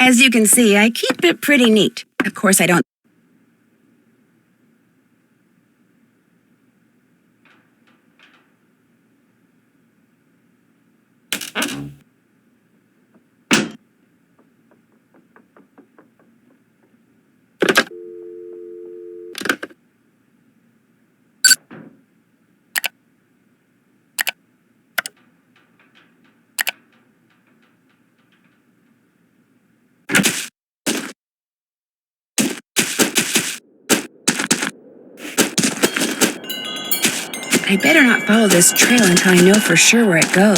As you can see, I keep it pretty neat. Of course, I don't. I better not follow this trail until I know for sure where it goes.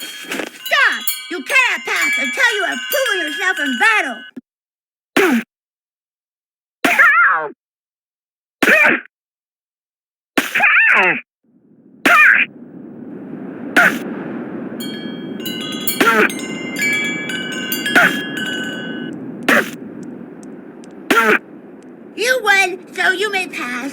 Stop! You cannot pass until you have proven yourself in battle! You win, so you may pass.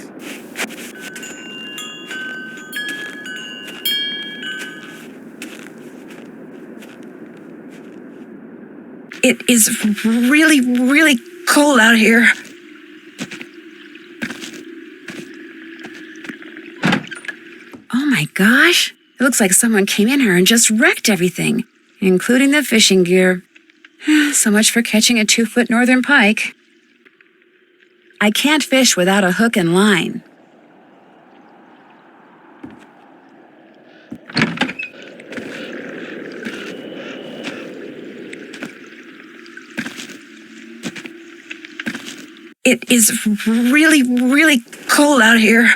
It is really, really cold out here. Oh my gosh. It looks like someone came in here and just wrecked everything, including the fishing gear. So much for catching a 2-foot northern pike. I can't fish without a hook and line. It is really, really cold out here.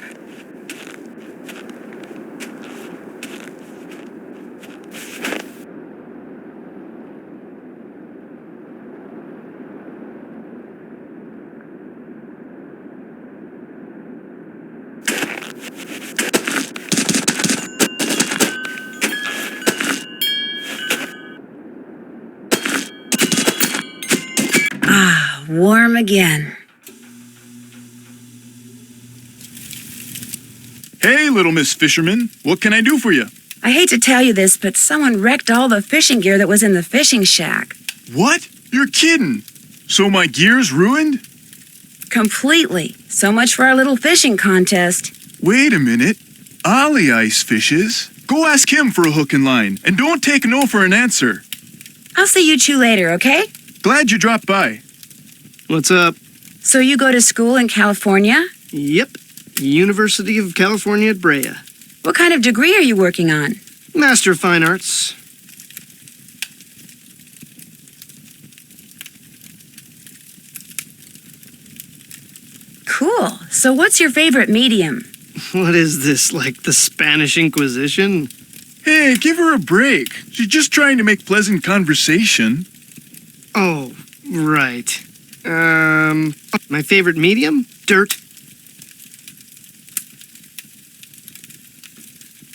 Ah, warm again. Hey, little Miss Fisherman, what can I do for you? I hate to tell you this, but someone wrecked all the fishing gear that was in the fishing shack. What? You're kidding. So my gear's ruined? Completely. So much for our little fishing contest. Wait a minute. Ollie ice fishes. Go ask him for a hook and line, and don't take no for an answer. I'll see you two later, okay? Glad you dropped by. What's up? So you go to school in California? Yep. University of California at Brea. What kind of degree are you working on? Master of Fine Arts. Cool. So what's your favorite medium? What is this, like the Spanish Inquisition? Hey, give her a break. She's just trying to make pleasant conversation. Oh, right. My favorite medium? Dirt.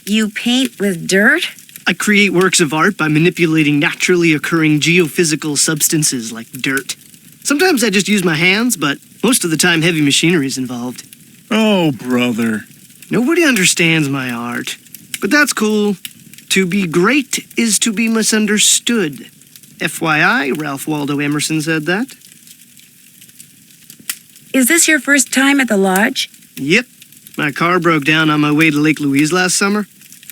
You paint with dirt? I create works of art by manipulating naturally occurring geophysical substances like dirt. Sometimes I just use my hands, but most of the time heavy machinery is involved. Oh, brother. Nobody understands my art, but that's cool. To be great is to be misunderstood. FYI, Ralph Waldo Emerson said that. Is this your first time at the lodge? Yep. My car broke down on my way to Lake Louise last summer.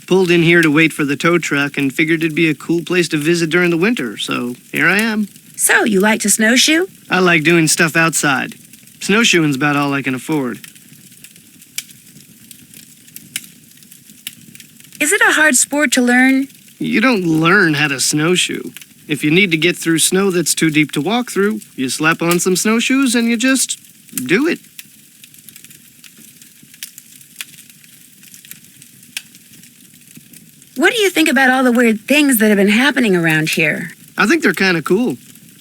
Pulled in here to wait for the tow truck and figured it'd be a cool place to visit during the winter, so here I am. So, you like to snowshoe? I like doing stuff outside. Snowshoeing's about all I can afford. Is it a hard sport to learn? You don't learn how to snowshoe. If you need to get through snow that's too deep to walk through, you slap on some snowshoes and you just do it. What do you think about all the weird things that have been happening around here? I think they're kind of cool.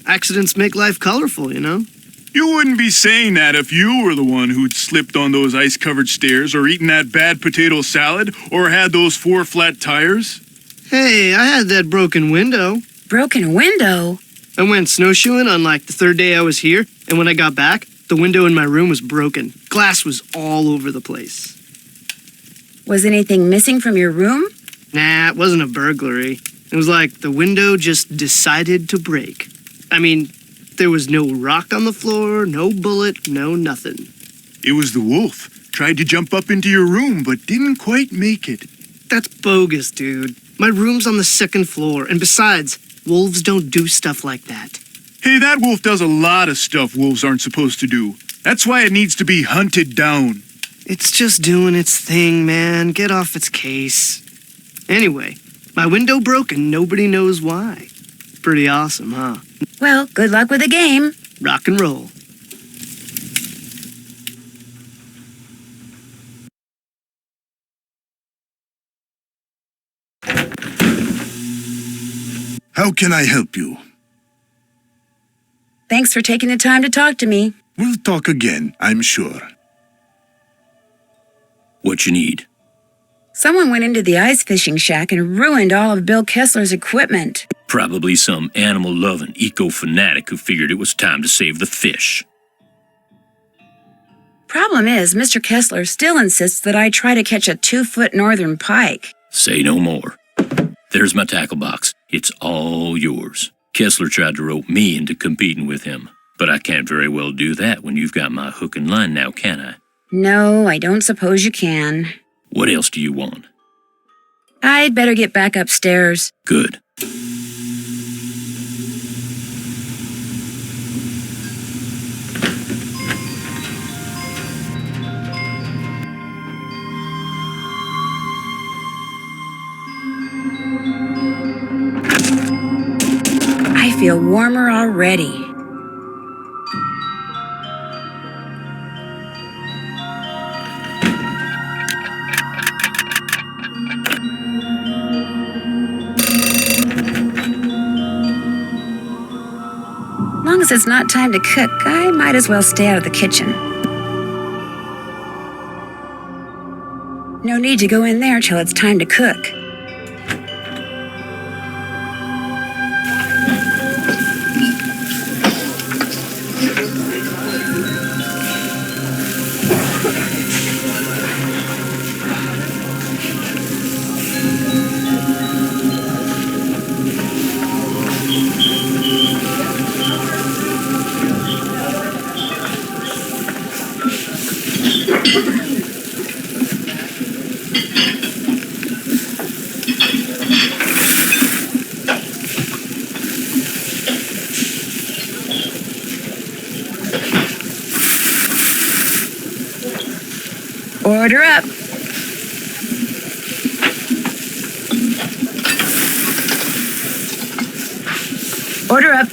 Accidents make life colorful, you know? You wouldn't be saying that if you were the one who'd slipped on those ice-covered stairs or eaten that bad potato salad or had those 4 flat tires. Hey, I had that broken window. Broken window? I went snowshoeing on like the 3rd day I was here, and when I got back, the window in my room was broken. Glass was all over the place. Was anything missing from your room? Nah, it wasn't a burglary. It was like the window just decided to break. I mean, there was no rock on the floor, no bullet, no nothing. It was the wolf. Tried to jump up into your room, but didn't quite make it. That's bogus, dude. My room's on the 2nd floor, and besides, wolves don't do stuff like that. Hey, that wolf does a lot of stuff wolves aren't supposed to do. That's why it needs to be hunted down. It's just doing its thing, man. Get off its case. Anyway, my window broke and nobody knows why. Pretty awesome, huh? Well, good luck with the game. Rock and roll. How can I help you? Thanks for taking the time to talk to me. We'll talk again, I'm sure. What you need? Someone went into the ice fishing shack and ruined all of Bill Kessler's equipment. Probably some animal-loving eco-fanatic who figured it was time to save the fish. Problem is, Mr. Kessler still insists that I try to catch a 2-foot northern pike. Say no more. There's my tackle box. It's all yours. Kessler tried to rope me into competing with him, but I can't very well do that when you've got my hook and line now, can I? No, I don't suppose you can. What else do you want? I'd better get back upstairs. Good. I feel warmer already. Long as it's not time to cook, I might as well stay out of the kitchen. No need to go in there till it's time to cook. Order up. Order up.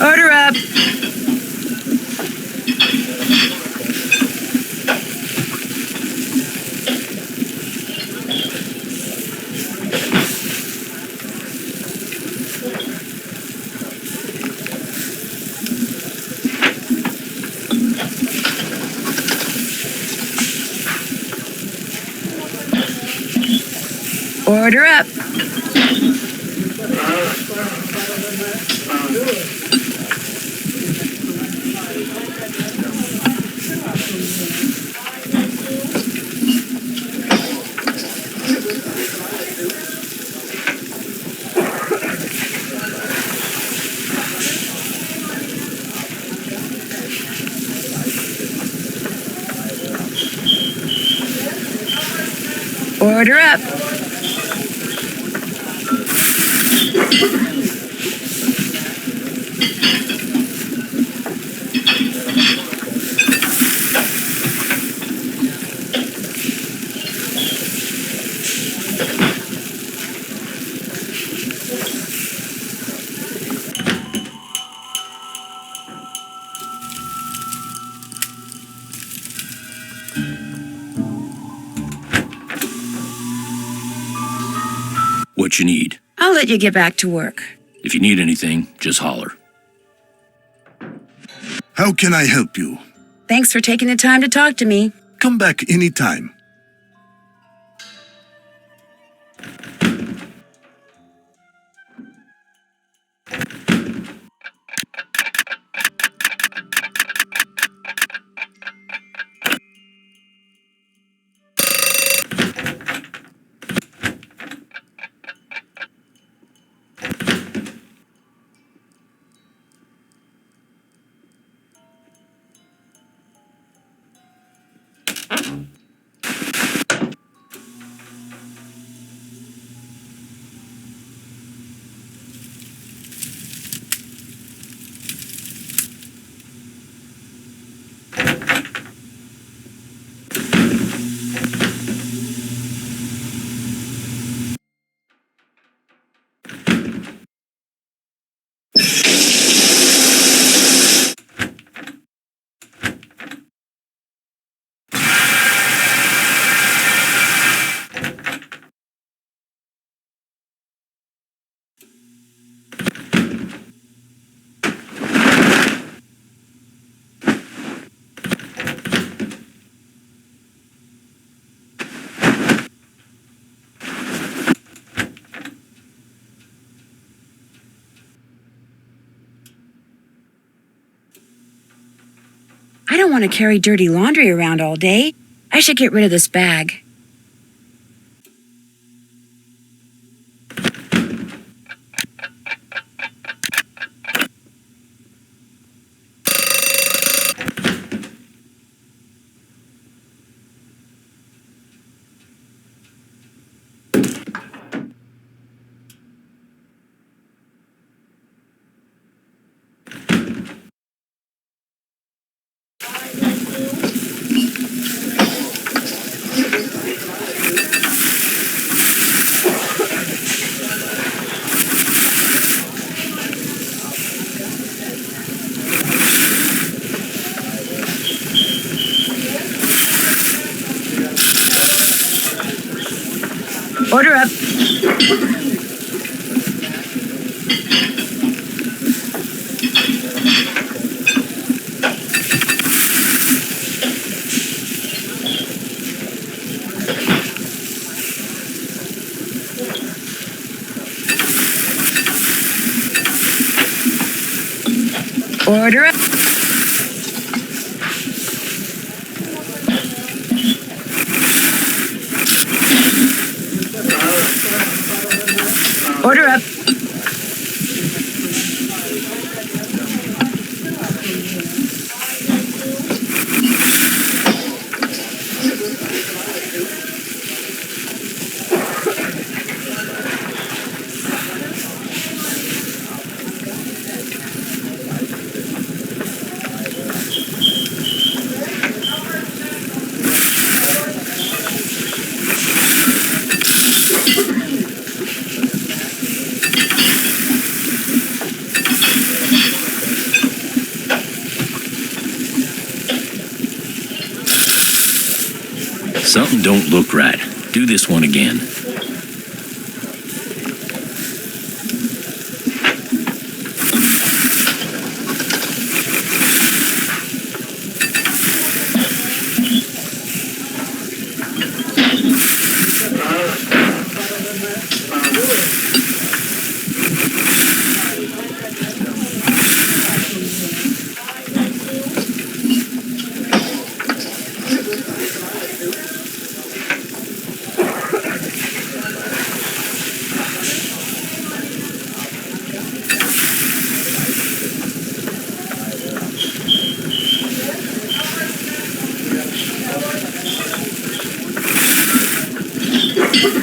Order up. Order up. Order up. What you need? I'll let you get back to work. If you need anything, just holler. How can I help you? Thanks for taking the time to talk to me. Come back anytime. I don't want to carry dirty laundry around all day. I should get rid of this bag. Order up. Order up. Order up. Something don't look right. Do this one again.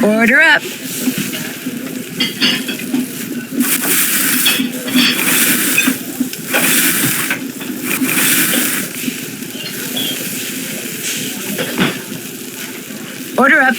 Order up. Order up.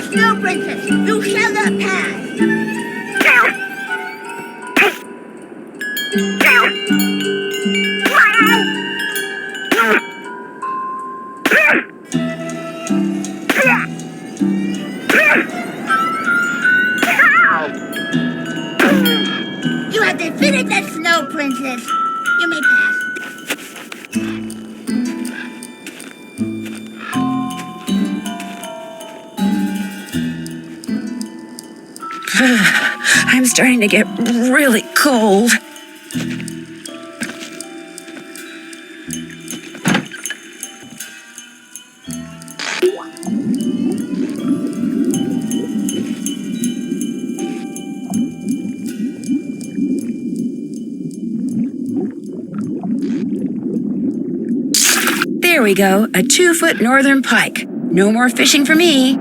the Snow Princess. You shall not pass. You have defeated the Snow Princess. You may pass. I'm starting to get really cold. There we go, a 2-foot northern pike. No more fishing for me.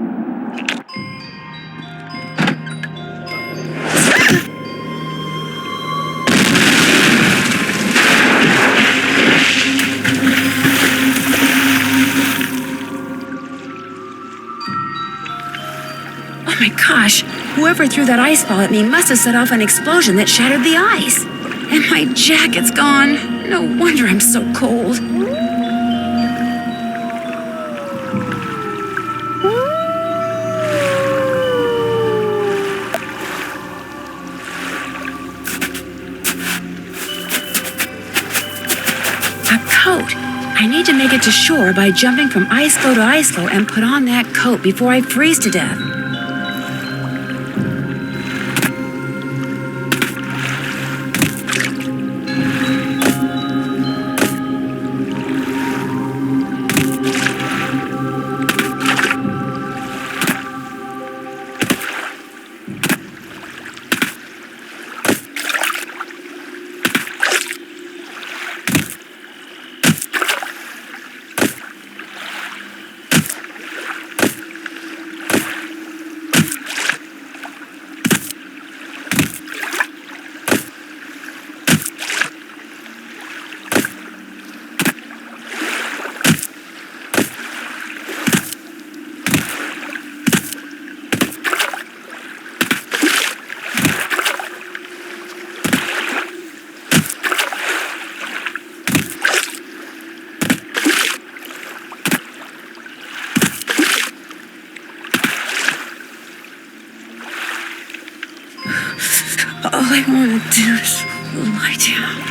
Oh my gosh, whoever threw that ice ball at me must have set off an explosion that shattered the ice. And my jacket's gone. No wonder I'm so cold. A coat. I need to make it to shore by jumping from Icicle to Icicle and put on that coat before I freeze to death. All I want to do is lie down.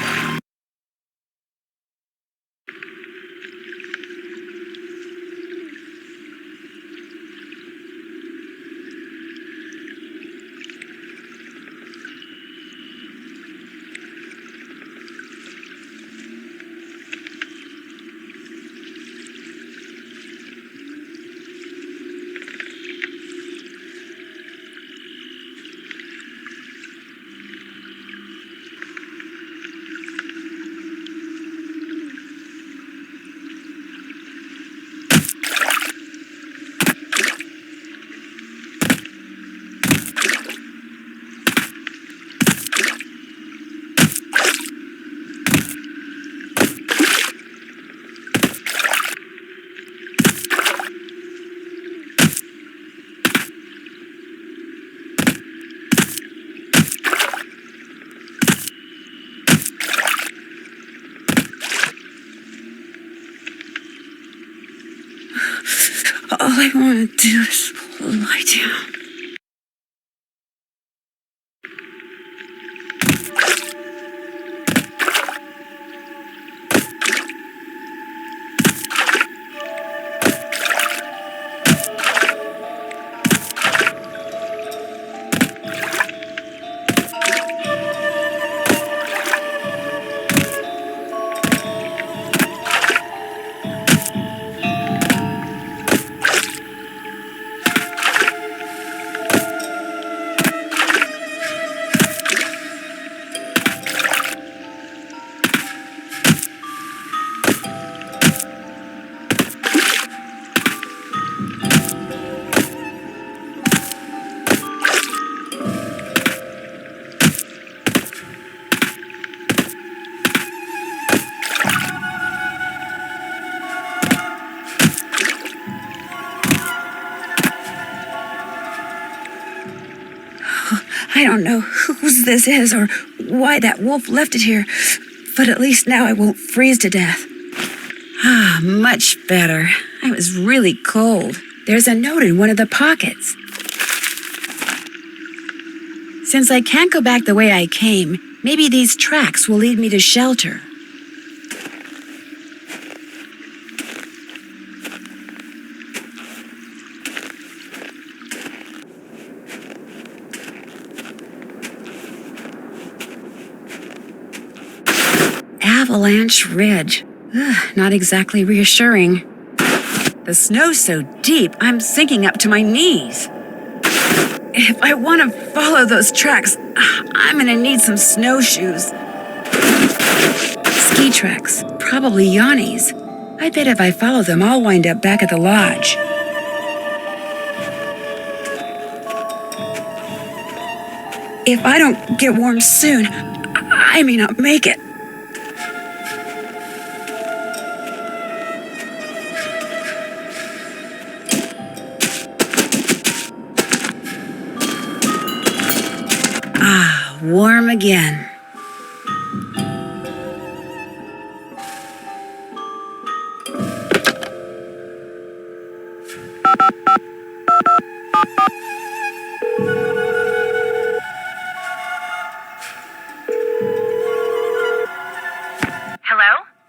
All I want to do is lie down. I don't know whose this is or why that wolf left it here, but at least now I won't freeze to death. Ah, much better. I was really cold. There's a note in one of the pockets. Since I can't go back the way I came, maybe these tracks will lead me to shelter. Avalanche Ridge. Ugh, not exactly reassuring. The snow's so deep, I'm sinking up to my knees. If I want to follow those tracks, I'm gonna need some snowshoes. Ski tracks, probably Yanni's. I bet if I follow them, I'll wind up back at the lodge. If I don't get warm soon, I may not make it. Warm again. Hello?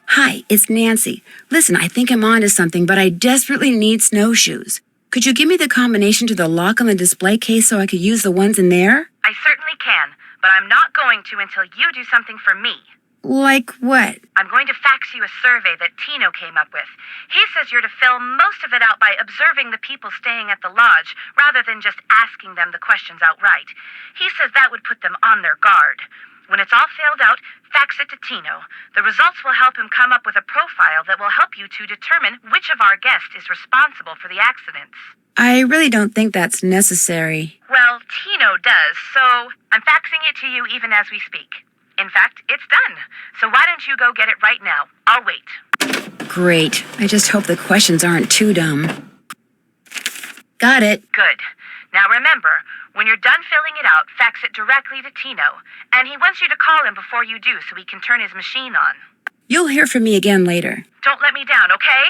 Hi, it's Nancy. Listen, I think I'm onto something, but I desperately need snowshoes. Could you give me the combination to the lock on the display case so I could use the ones in there? I certainly can, but I'm not going to until you do something for me. Like what? I'm going to fax you a survey that Tino came up with. He says you're to fill most of it out by observing the people staying at the lodge, rather than just asking them the questions outright. He says that would put them on their guard. When it's all filled out, fax it to Tino. The results will help him come up with a profile that will help you to determine which of our guests is responsible for the accidents. I really don't think that's necessary. Well, Tino does, so I'm faxing it to you even as we speak. In fact, it's done. So why don't you go get it right now? I'll wait. Great. I just hope the questions aren't too dumb. Got it. Good. Now remember, when you're done filling it out, fax it directly to Tino. And he wants you to call him before you do so he can turn his machine on. You'll hear from me again later. Don't let me down, okay?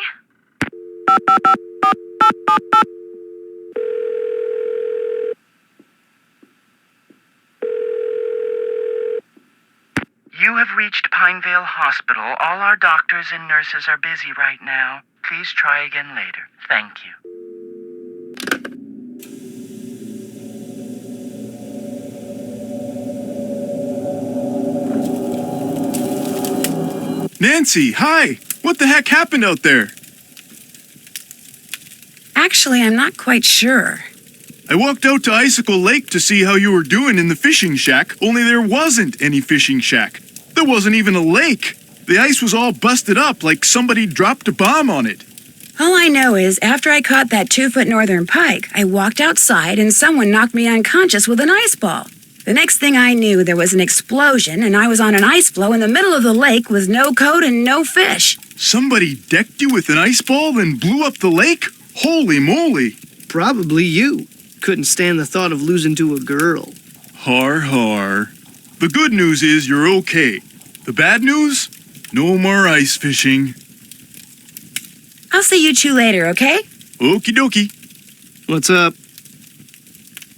You have reached Pinevale Hospital. All our doctors and nurses are busy right now. Please try again later. Thank you. Nancy, hi! What the heck happened out there? Actually, I'm not quite sure. I walked out to Icicle Lake to see how you were doing in the fishing shack, only there wasn't any fishing shack. There wasn't even a lake. The ice was all busted up like somebody dropped a bomb on it. All I know is after I caught that 2-foot northern pike, I walked outside and someone knocked me unconscious with an ice ball. The next thing I knew, there was an explosion and I was on an ice floe in the middle of the lake with no coat and no fish. Somebody decked you with an ice ball and blew up the lake? Holy moly! Probably you. Couldn't stand the thought of losing to a girl. Har har. The good news is you're okay. The bad news? No more ice fishing. I'll see you two later, okay? Okie dokie. What's up?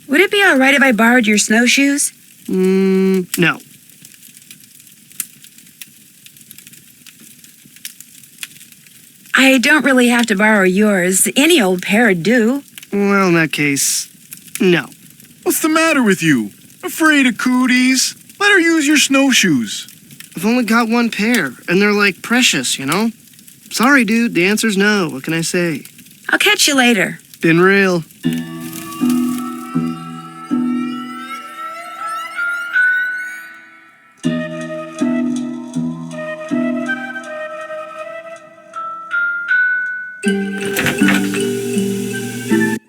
Would it be all right if I borrowed your snowshoes? No. I don't really have to borrow yours. Any old pair would do. Well, in that case, no. What's the matter with you? Afraid of cooties? Let her use your snowshoes. I've only got one pair, and they're like precious, you know? Sorry, dude, the answer's no. What can I say? I'll catch you later. Been real.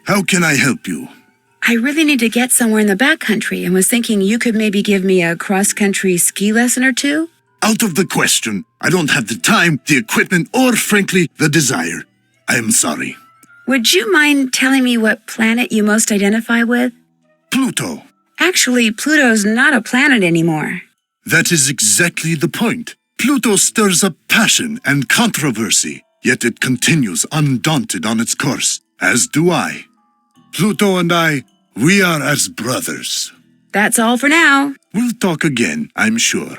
How can I help you? I really need to get somewhere in the backcountry and was thinking you could maybe give me a cross-country ski lesson or two? Out of the question. I don't have the time, the equipment, or frankly, the desire. I am sorry. Would you mind telling me what planet you most identify with? Pluto. Actually, Pluto's not a planet anymore. That is exactly the point. Pluto stirs up passion and controversy, yet it continues undaunted on its course, as do I. Pluto and I, we are as brothers. That's all for now. We'll talk again, I'm sure.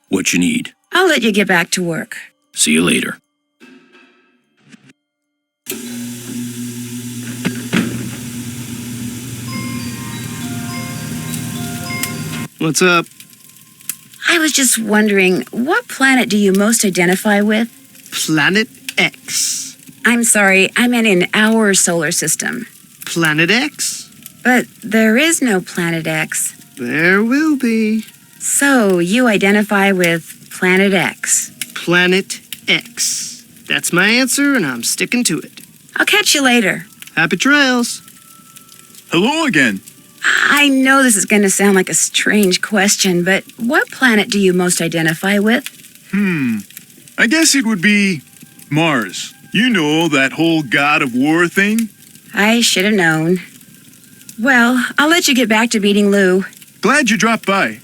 What you need? I'll let you get back to work. See you later. What's up? I was just wondering, what planet do you most identify with? Planet X. I'm sorry, I meant in our solar system. Planet X? But there is no Planet X. There will be. So you identify with Planet X. Planet X. That's my answer, and I'm sticking to it. I'll catch you later. Happy trails. Hello again. I know this is going to sound like a strange question, but what planet do you most identify with? I guess it would be Mars. You know, that whole god of war thing? I should have known. Well, I'll let you get back to beating Lou. Glad you dropped by.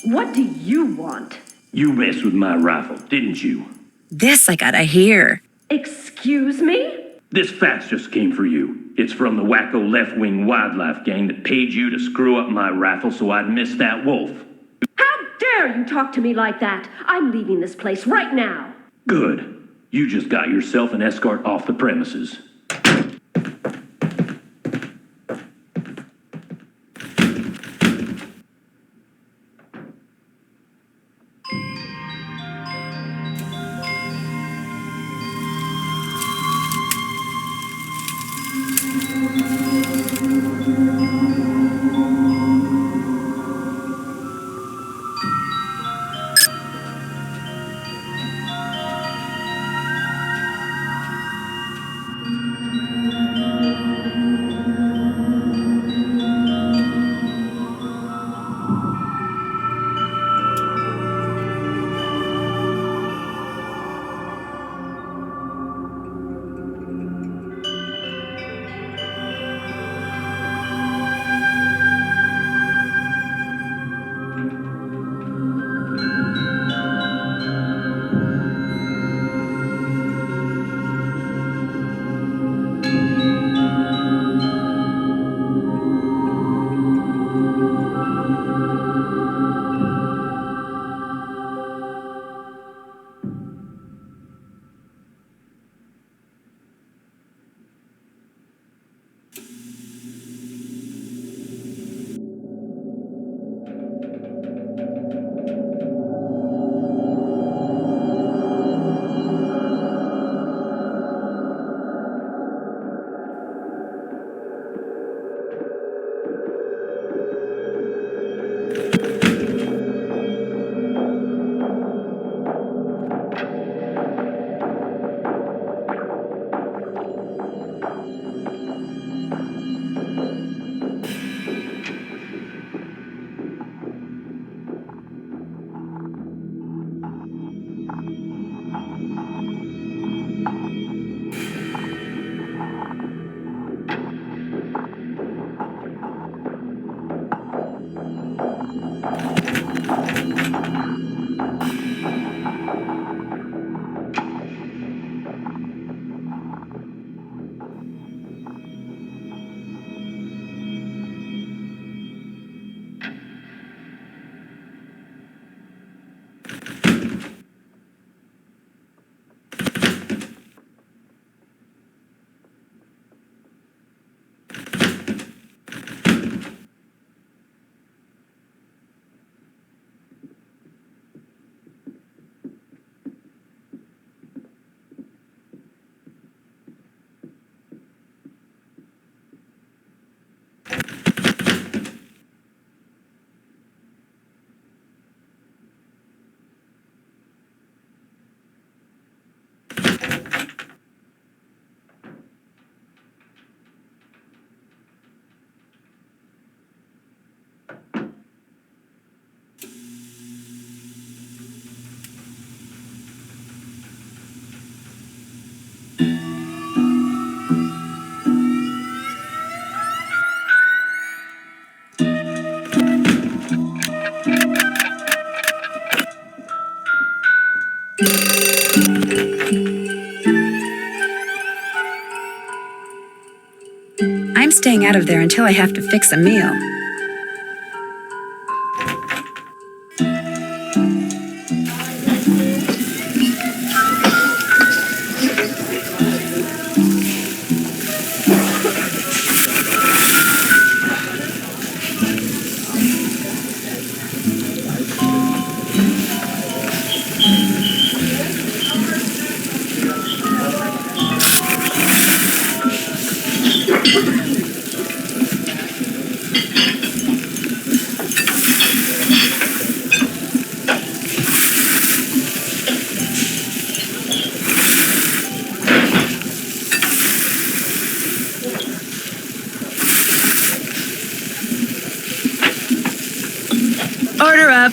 What do you want? You messed with my rifle, didn't you? This I gotta hear. Excuse me? This fax just came for you. It's from the wacko left-wing wildlife gang that paid you to screw up my rifle so I'd miss that wolf. How dare you talk to me like that? I'm leaving this place right now. Good. You just got yourself an escort off the premises. I'm staying out of there until I have to fix a meal. Order up.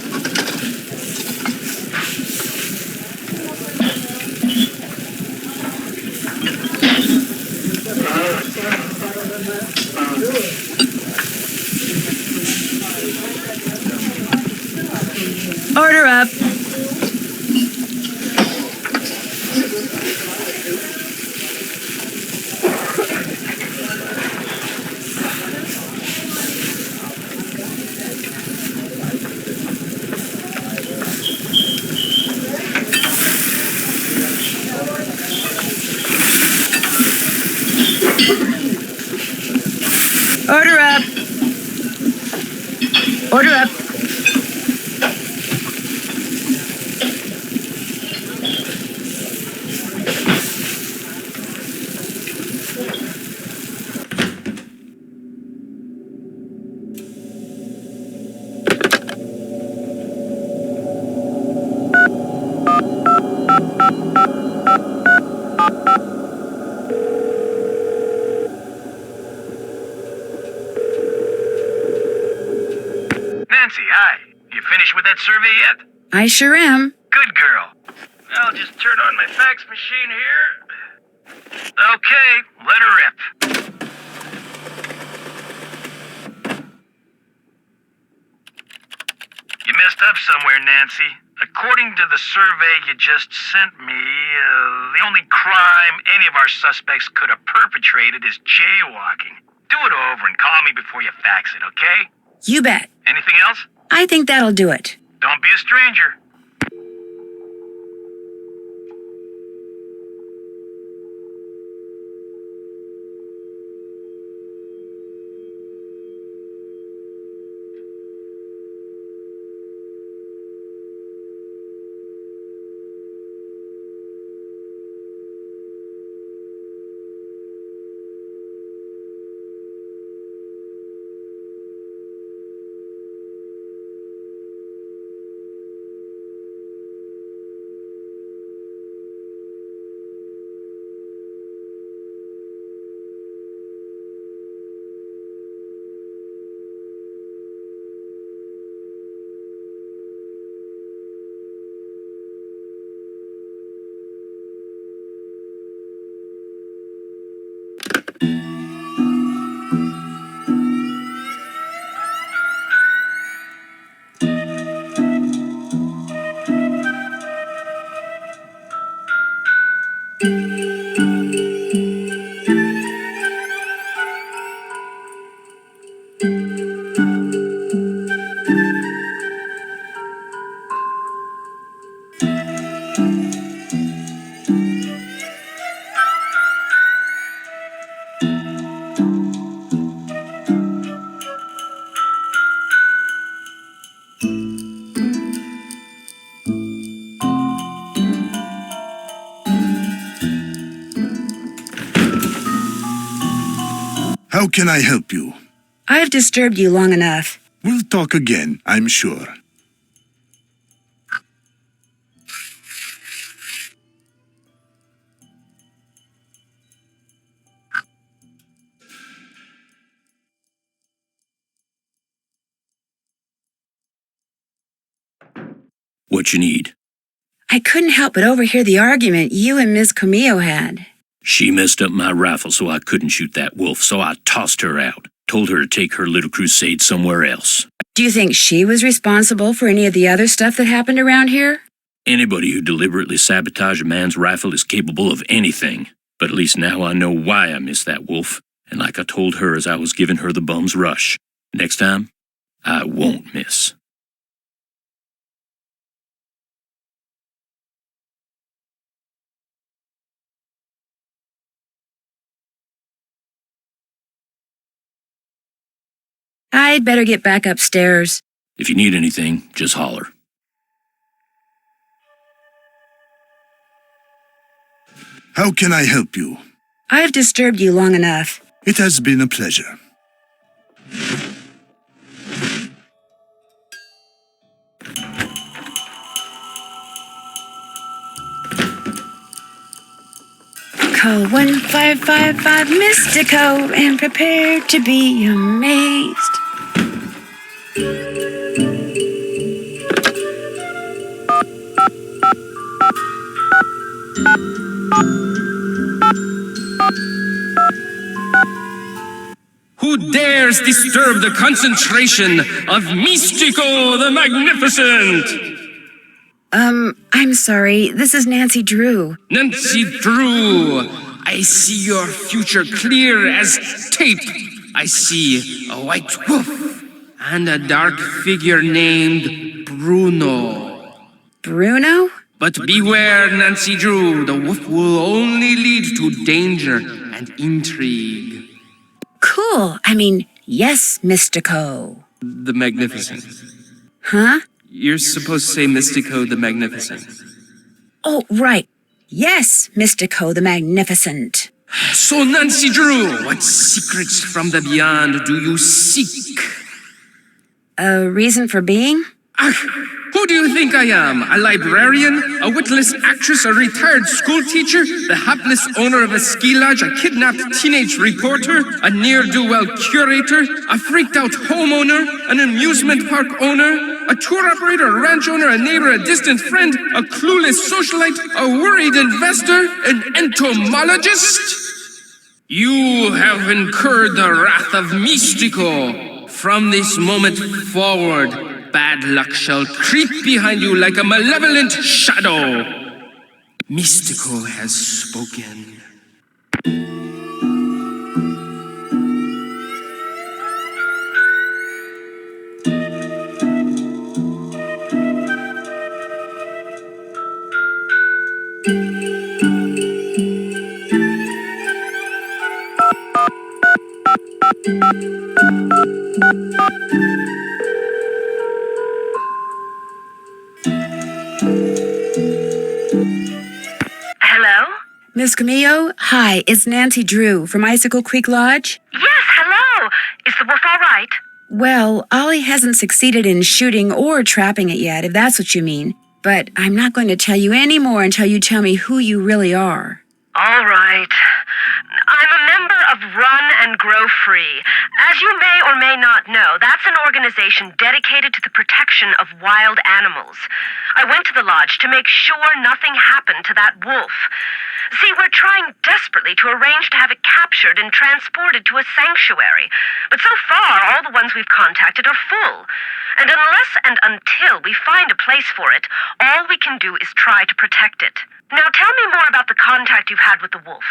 Order up. Order up. Nancy, hi. You finished with that survey yet? I sure am. Good girl. I'll just turn on my fax machine here. Okay, let her rip. You messed up somewhere, Nancy. According to the survey you just sent me, the only crime any of our suspects could have perpetrated is jaywalking. Do it over and call me before you fax it, okay? You bet. Anything else? I think that'll do it. Don't be a stranger. How can I help you? I've disturbed you long enough. We'll talk again, I'm sure. What you need? I couldn't help but overhear the argument you and Miss Camillo had. She messed up my rifle so I couldn't shoot that wolf, so I tossed her out. Told her to take her little crusade somewhere else. Do you think she was responsible for any of the other stuff that happened around here? Anybody who deliberately sabotages a man's rifle is capable of anything. But at least now I know why I missed that wolf. And like I told her as I was giving her the bum's rush, next time, I won't miss. I'd better get back upstairs. If you need anything, just holler. How can I help you? I've disturbed you long enough. It has been a pleasure. Call 1555 Mystico and prepare to be amazed. Who dares disturb the concentration of Mystico the Magnificent? I'm sorry. This is Nancy Drew. Nancy Drew, I see your future clear as tape. I see a white wolf and a dark figure named Bruno. Bruno? But beware, Nancy Drew, the wolf will only lead to danger and intrigue. Cool. I mean, yes, Mystico. the Magnificent. Huh? You're supposed to say Mystico the Magnificent. Oh, right. Yes, Mystico the Magnificent. So, Nancy Drew, what secrets from the beyond do you seek? A reason for being? Who do you think I am? A librarian? A witless actress? A retired schoolteacher? The hapless owner of a ski lodge? A kidnapped teenage reporter? A ne'er-do-well curator? A freaked-out homeowner? An amusement park owner? A tour operator? A ranch owner? A neighbor? A distant friend? A clueless socialite? A worried investor? An entomologist? You have incurred the wrath of Mystico. From this moment forward, bad luck shall creep behind you like a malevolent shadow. Mystico has spoken. Hello? Miss Camillo, hi, it's Nancy Drew from Icicle Creek Lodge. Yes, hello. Is the wolf all right? Well, Ollie hasn't succeeded in shooting or trapping it yet, if that's what you mean. But I'm not going to tell you any more until you tell me who you really are. All right. I'm a member of Run and Grow Free. As you may or may not know, that's an organization dedicated to the protection of wild animals. I went to the lodge to make sure nothing happened to that wolf. See, we're trying desperately to arrange to have it captured and transported to a sanctuary. But so far, all the ones we've contacted are full. And unless and until we find a place for it, all we can do is try to protect it. Now tell me more about the contact you've had with the wolf.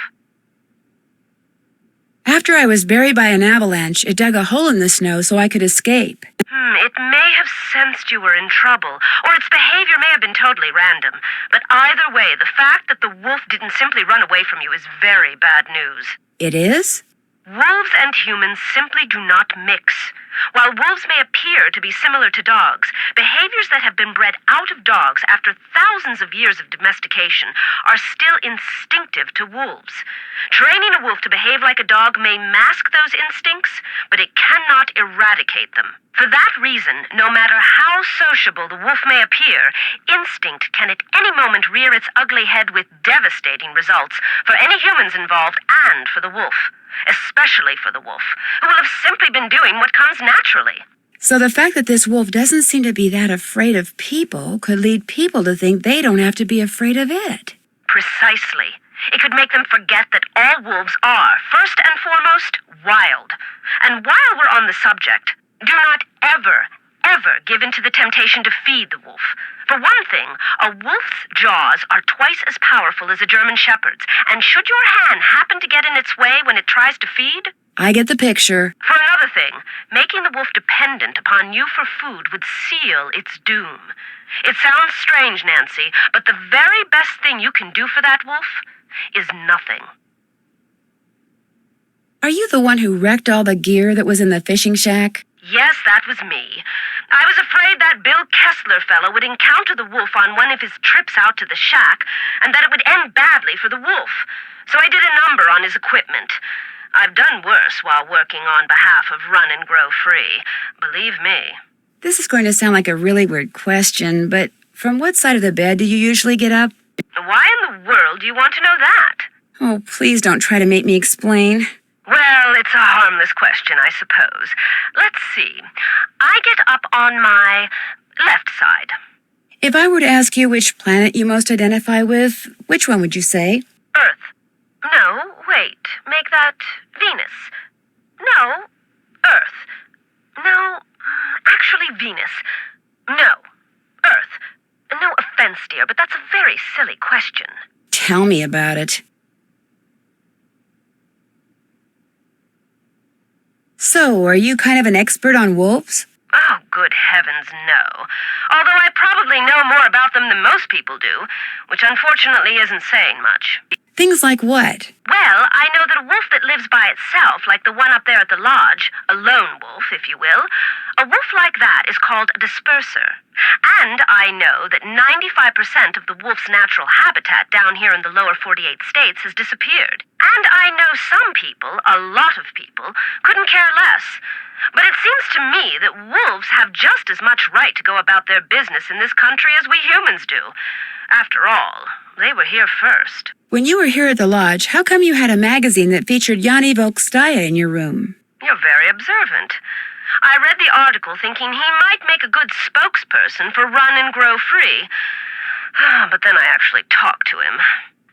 After I was buried by an avalanche, it dug a hole in the snow so I could escape. It may have sensed you were in trouble, or its behavior may have been totally random. But either way, the fact that the wolf didn't simply run away from you is very bad news. It is? Wolves and humans simply do not mix. While wolves may appear to be similar to dogs, behaviors that have been bred out of dogs after thousands of years of domestication are still instinctive to wolves. Training a wolf to behave like a dog may mask those instincts, but it cannot eradicate them. For that reason, no matter how sociable the wolf may appear, instinct can at any moment rear its ugly head with devastating results for any humans involved and for the wolf. Especially for the wolf, who will have simply been doing what comes naturally. So the fact that this wolf doesn't seem to be that afraid of people could lead people to think they don't have to be afraid of it. Precisely. It could make them forget that all wolves are, first and foremost, wild. And while we're on the subject, do not ever give in to the temptation to feed the wolf. For one thing, a wolf's jaws are twice as powerful as a German shepherd's, and should your hand happen to get in its way when it tries to feed? I get the picture. For another thing, making the wolf dependent upon you for food would seal its doom. It sounds strange, Nancy, but the very best thing you can do for that wolf is nothing. Are you the one who wrecked all the gear that was in the fishing shack? Yes, that was me. I was afraid that Bill Kessler fellow would encounter the wolf on one of his trips out to the shack, and that it would end badly for the wolf. So I did a number on his equipment. I've done worse while working on behalf of Run and Grow Free. Believe me. This is going to sound like a really weird question, but from what side of the bed do you usually get up? Why in the world do you want to know that? Oh, please don't try to make me explain. Well, it's a harmless question, I suppose. Let's see. I get up on my left side. If I were to ask you which planet you most identify with, which one would you say? Earth. No, wait. Make that Venus. No, Earth. No, actually Venus. No, Earth. No offense, dear, but that's a very silly question. Tell me about it. So, are you kind of an expert on wolves? Oh, good heavens, no. Although I probably know more about them than most people do, which unfortunately isn't saying much. Things like what? Well, I know that a wolf that lives by itself, like the one up there at the lodge, a lone wolf, if you will, a wolf like that is called a disperser. And I know that 95% of the wolf's natural habitat down here in the lower 48 states has disappeared. And I know some people, a lot of people, couldn't care less. But it seems to me that wolves have just as much right to go about their business in this country as we humans do. After all, they were here first. When you were here at the lodge, how come you had a magazine that featured Yanni Volkstaya in your room? You're very observant. I read the article thinking he might make a good spokesperson for Run and Grow Free. But then I actually talked to him.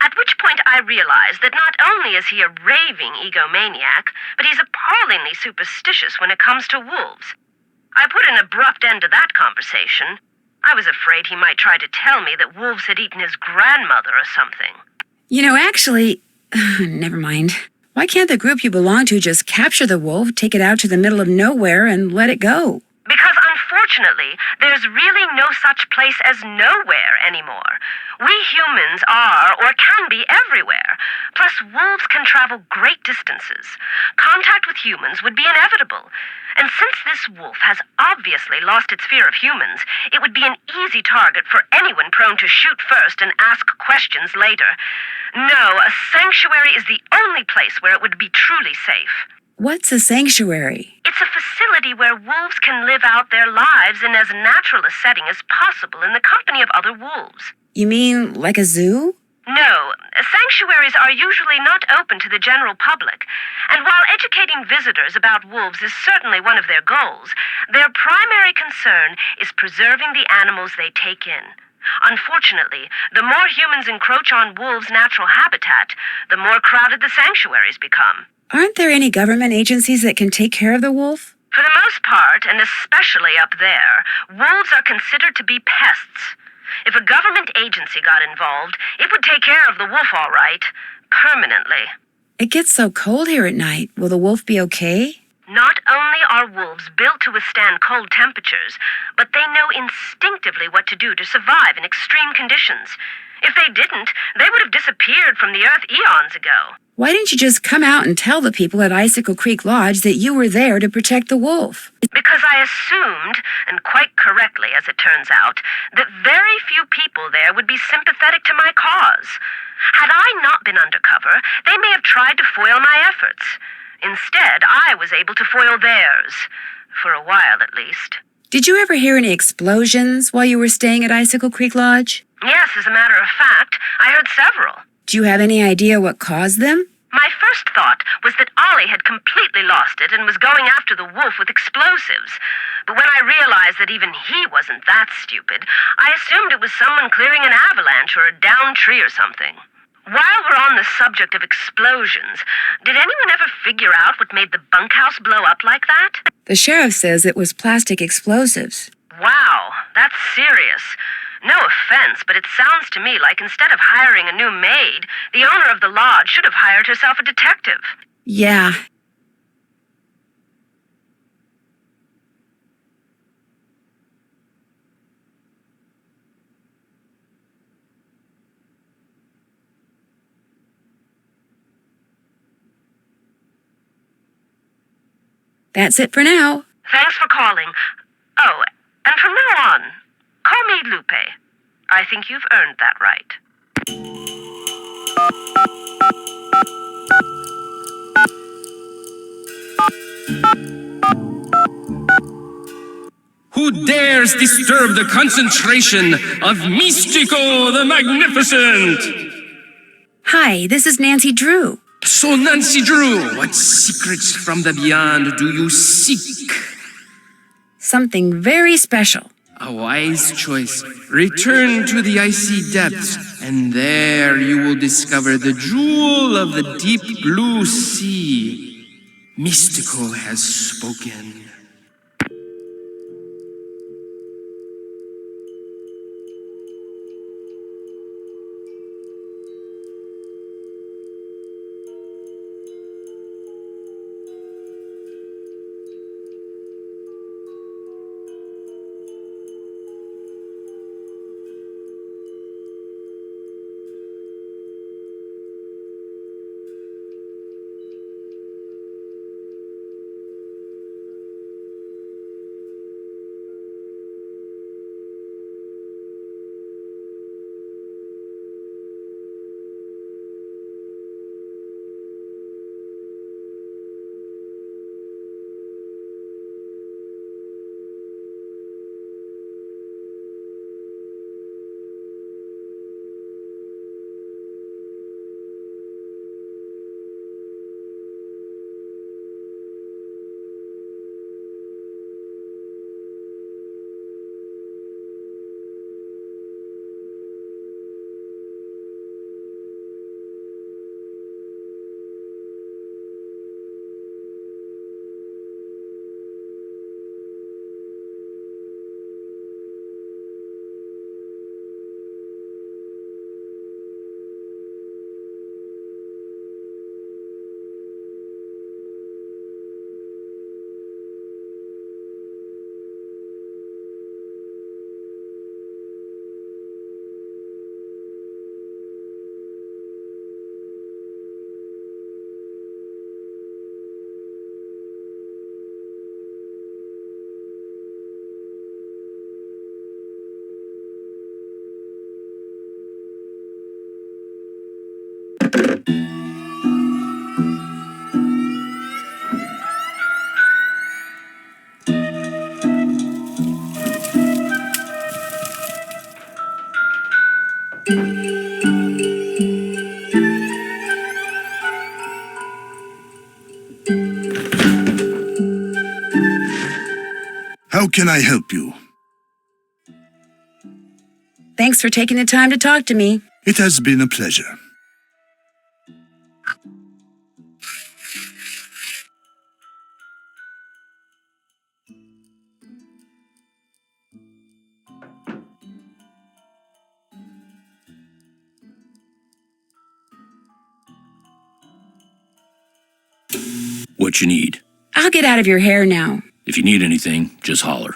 At which point I realized that not only is he a raving egomaniac, but he's appallingly superstitious when it comes to wolves. I put an abrupt end to that conversation. I was afraid he might try to tell me that wolves had eaten his grandmother or something. You know, actually, never mind. Why can't the group you belong to just capture the wolf, take it out to the middle of nowhere, and let it go? Because unfortunately, there's really no such place as nowhere anymore. We humans are, or can be, everywhere. Plus, wolves can travel great distances. Contact with humans would be inevitable. And since this wolf has obviously lost its fear of humans, it would be an easy target for anyone prone to shoot first and ask questions later. No, a sanctuary is the only place where it would be truly safe. What's a sanctuary? It's a facility where wolves can live out their lives in as natural a setting as possible in the company of other wolves. You mean like a zoo? No, sanctuaries are usually not open to the general public, and while educating visitors about wolves is certainly one of their goals, their primary concern is preserving the animals they take in. Unfortunately, the more humans encroach on wolves' natural habitat, the more crowded the sanctuaries become. Aren't there any government agencies that can take care of the wolf? For the most part, and especially up there, wolves are considered to be pests. If a government agency got involved, it would take care of the wolf all right, permanently. It gets so cold here at night. Will the wolf be okay? Not only are wolves built to withstand cold temperatures, but they know instinctively what to do to survive in extreme conditions. If they didn't, they would have disappeared from the earth eons ago. Why didn't you just come out and tell the people at Icicle Creek Lodge that you were there to protect the wolf? Because I assumed, and quite correctly as it turns out, that very few people there would be sympathetic to my cause. Had I not been undercover, they may have tried to foil my efforts. Instead, I was able to foil theirs. For a while, at least. Did you ever hear any explosions while you were staying at Icicle Creek Lodge? Yes, as a matter of fact, I heard several. Do you have any idea what caused them? My first thought was that Ollie had completely lost it and was going after the wolf with explosives. But when I realized that even he wasn't that stupid, I assumed it was someone clearing an avalanche or a downed tree or something. While we're on the subject of explosions, did anyone ever figure out what made the bunkhouse blow up like that? The sheriff says it was plastic explosives. Wow, that's serious. No offense, but it sounds to me like instead of hiring a new maid, the owner of the lodge should have hired herself a detective. Yeah. That's it for now. Thanks for calling. Oh, and from now on, call me Lupe. I think you've earned that right. Who dares disturb the concentration of Mystico the Magnificent? Hi, this is Nancy Drew. So, Nancy Drew, what secrets from the beyond do you seek? Something very special. A wise choice. Return to the icy depths, and there you will discover the jewel of the deep blue sea. Mystico has spoken. How can I help you? Thanks for taking the time to talk to me. It has been a pleasure. What you need? I'll get out of your hair now. If you need anything, just holler.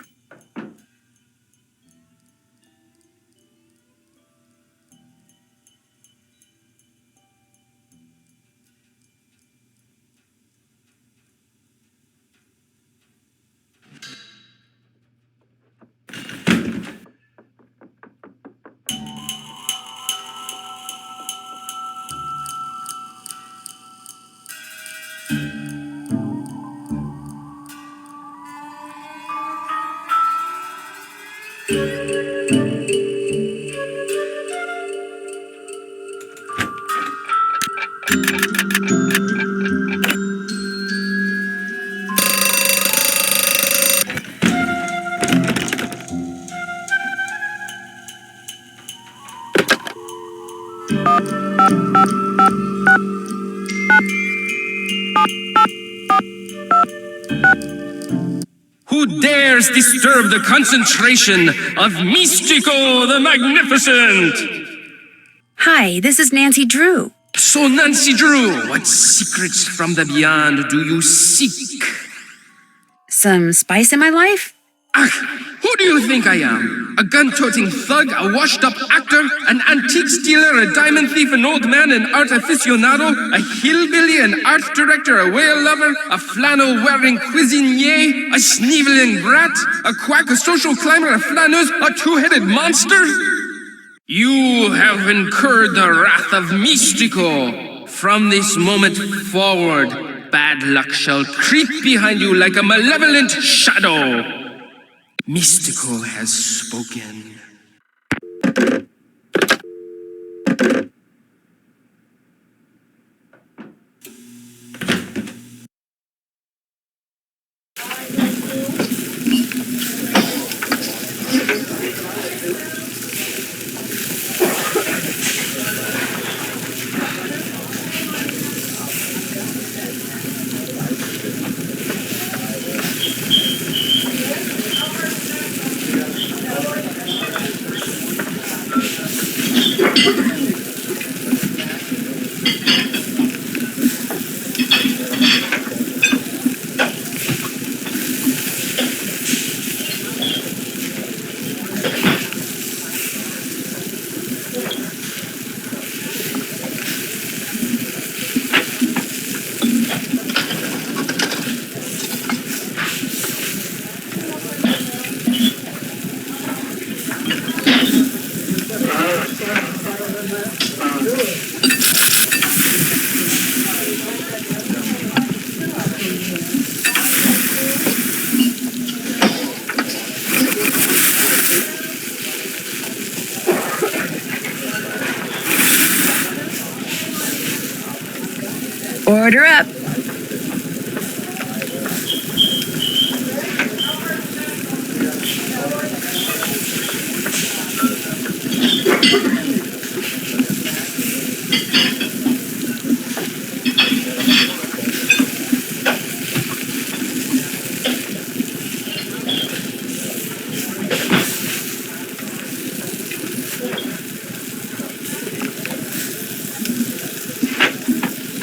Who dares disturb the concentration of Mystico the Magnificent? Hi, this is Nancy Drew. So, Nancy Drew, what secrets from the beyond do you seek? Some spice in my life? Ah, who do you think I am? A gun-toting thug, a washed-up actor, an antique stealer, a diamond thief, an old man, an art aficionado, a hillbilly, an art director, a whale lover, a flannel-wearing cuisinier, a sneveling brat, a quack, a social climber, a flâneuse, a two-headed monster? You have incurred the wrath of Mystico. From this moment forward, bad luck shall creep behind you like a malevolent shadow. Mystico has spoken. Order up.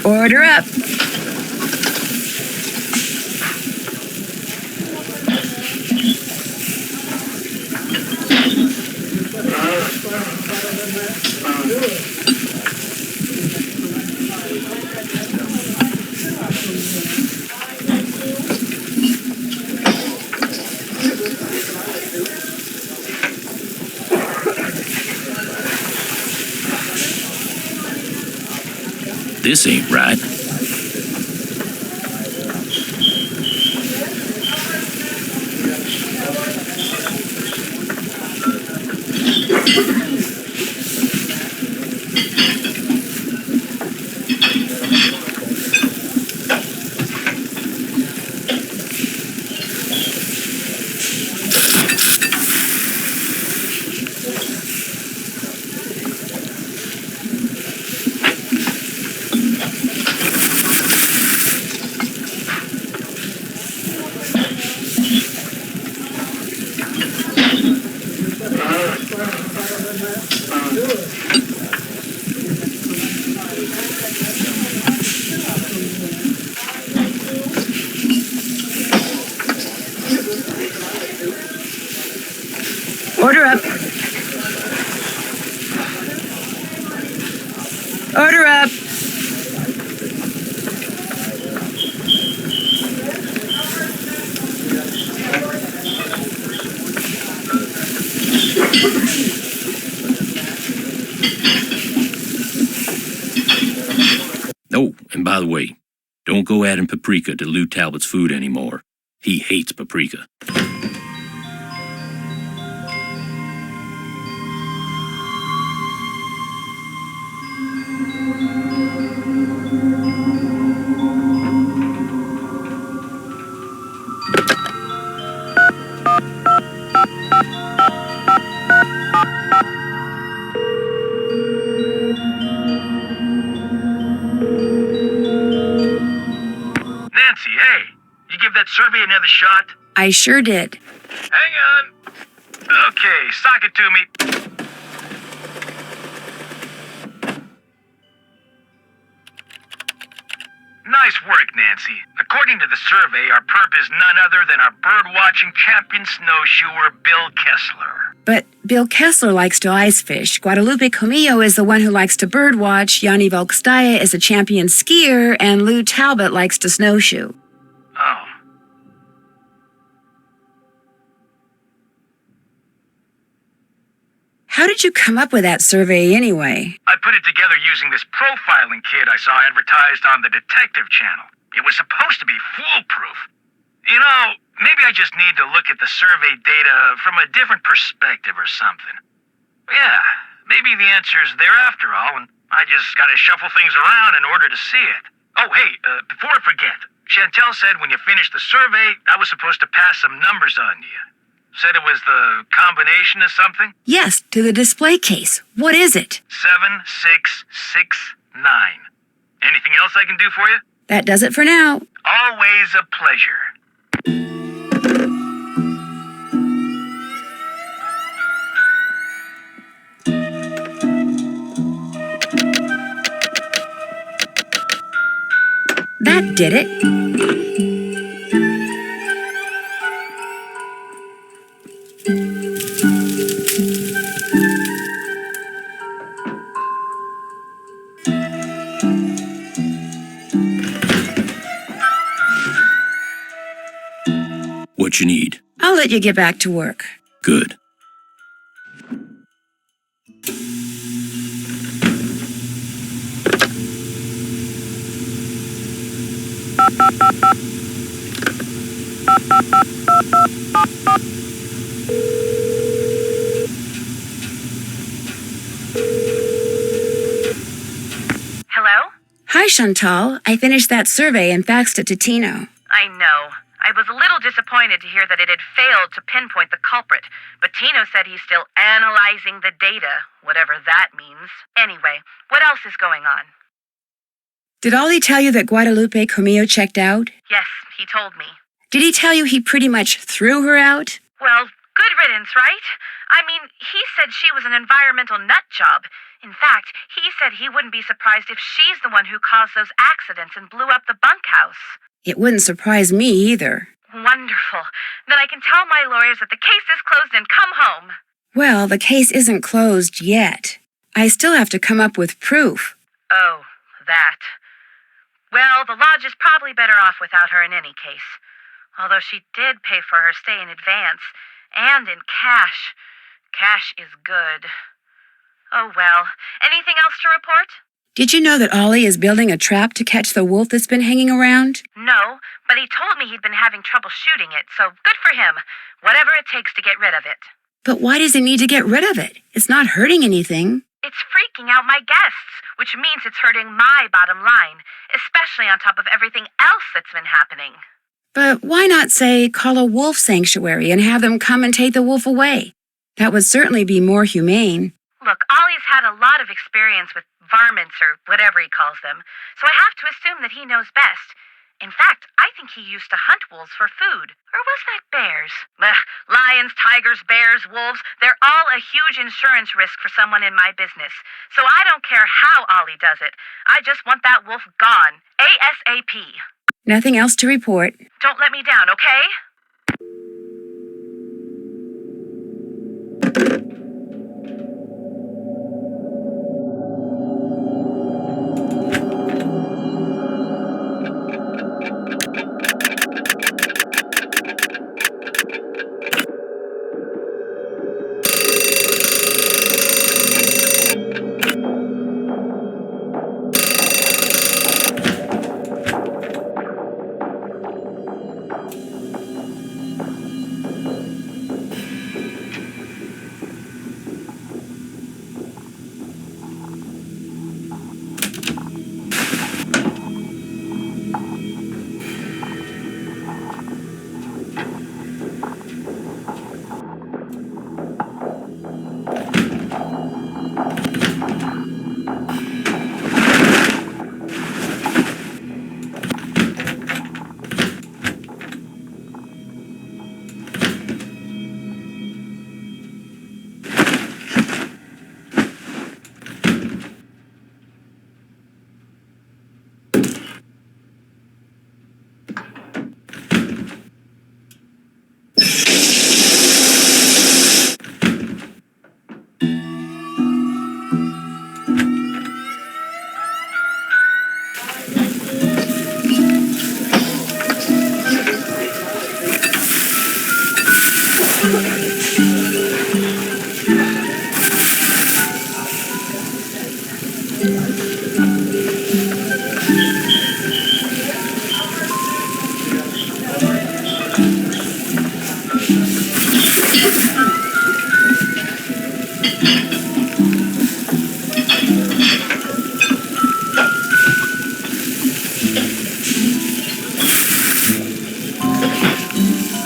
Order up. This ain't right. Order up. Order up. Oh, and by the way, don't go adding paprika to Lou Talbot's food anymore. He hates paprika. Nancy, hey, you give that survey another shot? I sure did. Hang on. Okay, sock it to me. Nice work, Nancy. According to the survey, our perp is none other than our bird-watching champion snowshoer, Bill Kessler. But Bill Kessler likes to ice fish. Guadalupe Comillo is the one who likes to birdwatch. Yanni Volkstaya is a champion skier. And Lou Talbot likes to snowshoe. Oh. How did you come up with that survey anyway? I put it together using this profiling kit I saw advertised on the Detective Channel. It was supposed to be foolproof. You know, maybe I just need to look at the survey data from a different perspective or something. Yeah, maybe the answer's there after all, and I just gotta shuffle things around in order to see it. Oh, hey, before I forget, Chantel said when you finished the survey, I was supposed to pass some numbers on to you. Said it was the combination of something? Yes, to the display case. What is it? 7669. Anything else I can do for you? That does it for now. Always a pleasure. That did it. What you need? I'll let you get back to work. Good. Hello? Hi, Chantal. I finished that survey and faxed it to Tino. I know. I was a little disappointed to hear that it had failed to pinpoint the culprit, but Tino said he's still analyzing the data, whatever that means. Anyway, what else is going on? Did Ollie tell you that Guadalupe Comillo checked out? Yes, he told me. Did he tell you he pretty much threw her out? Well, good riddance, right? I mean, he said she was an environmental nut job. In fact, he said he wouldn't be surprised if she's the one who caused those accidents and blew up the bunkhouse. It wouldn't surprise me either. Wonderful. Then I can tell my lawyers that the case is closed and come home. Well, the case isn't closed yet. I still have to come up with proof. Oh, that. Well, the lodge is probably better off without her in any case. Although she did pay for her stay in advance, and in cash. Cash is good. Oh well. Anything else to report? Did you know that Ollie is building a trap to catch the wolf that's been hanging around? No, but he told me he'd been having trouble shooting it, so good for him. Whatever it takes to get rid of it. But why does he need to get rid of it? It's not hurting anything. It's freaking out my guests, which means it's hurting my bottom line, especially on top of everything else that's been happening. But why not, say, call a wolf sanctuary and have them come and take the wolf away? That would certainly be more humane. Look, Ollie's had a lot of experience with varmints or whatever he calls them, so I have to assume that he knows best. In fact, I think he used to hunt wolves for food. Or was that bears? Ugh, lions, tigers, bears, wolves, they're all a huge insurance risk for someone in my business. So I don't care how Ollie does it. I just want that wolf gone. ASAP. Nothing else to report. Don't let me down, okay?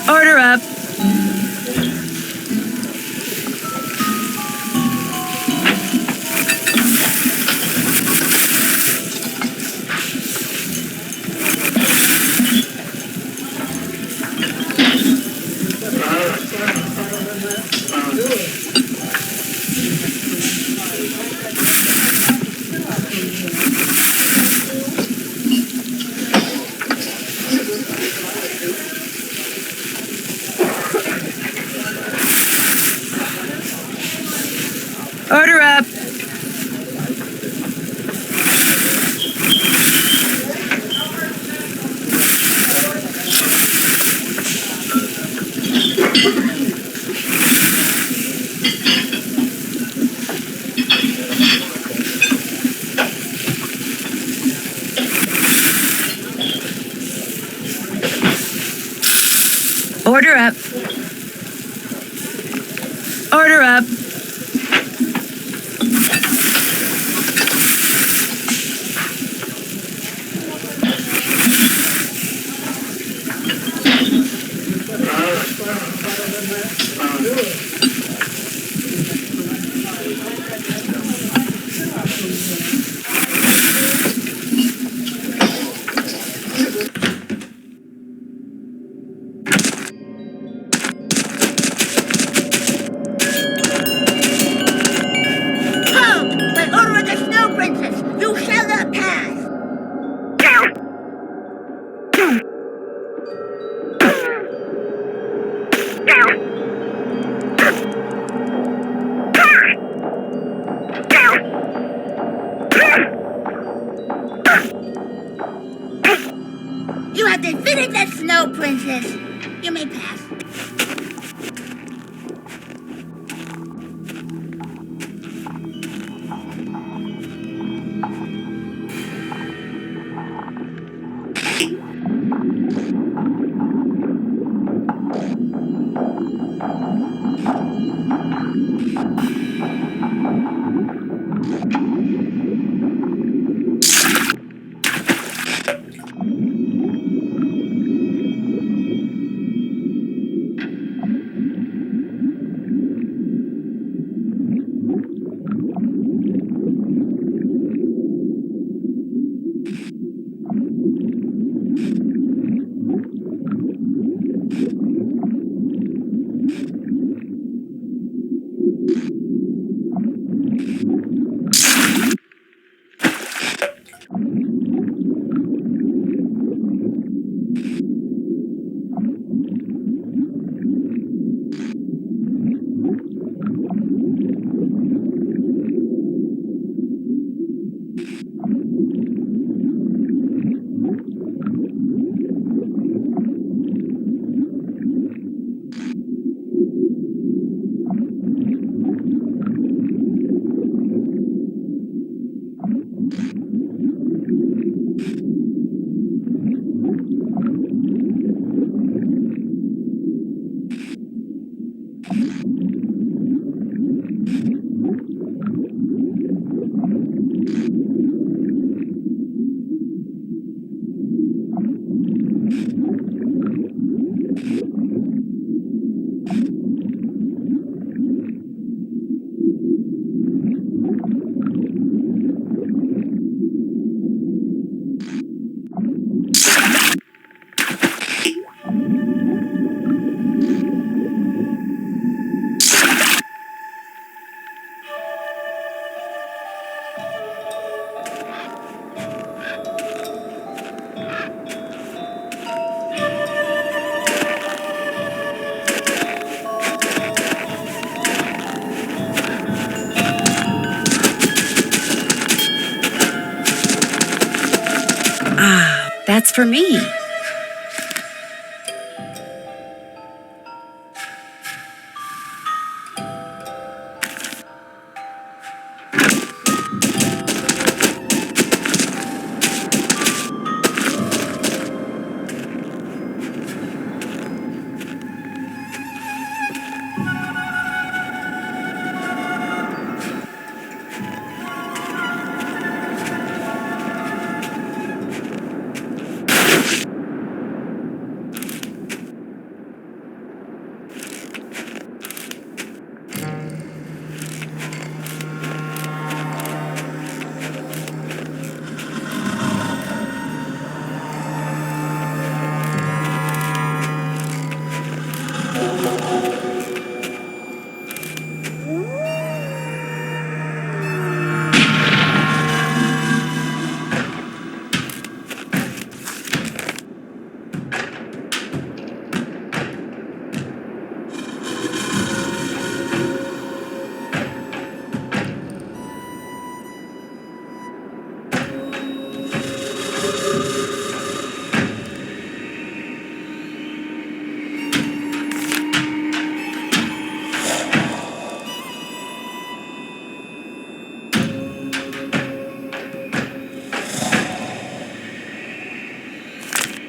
Order up. Order up. Order up. Order up. Halt! By order of the Snow Princess, you shall not pass! You have defeated the Snow Princess. You may pass. That's for me.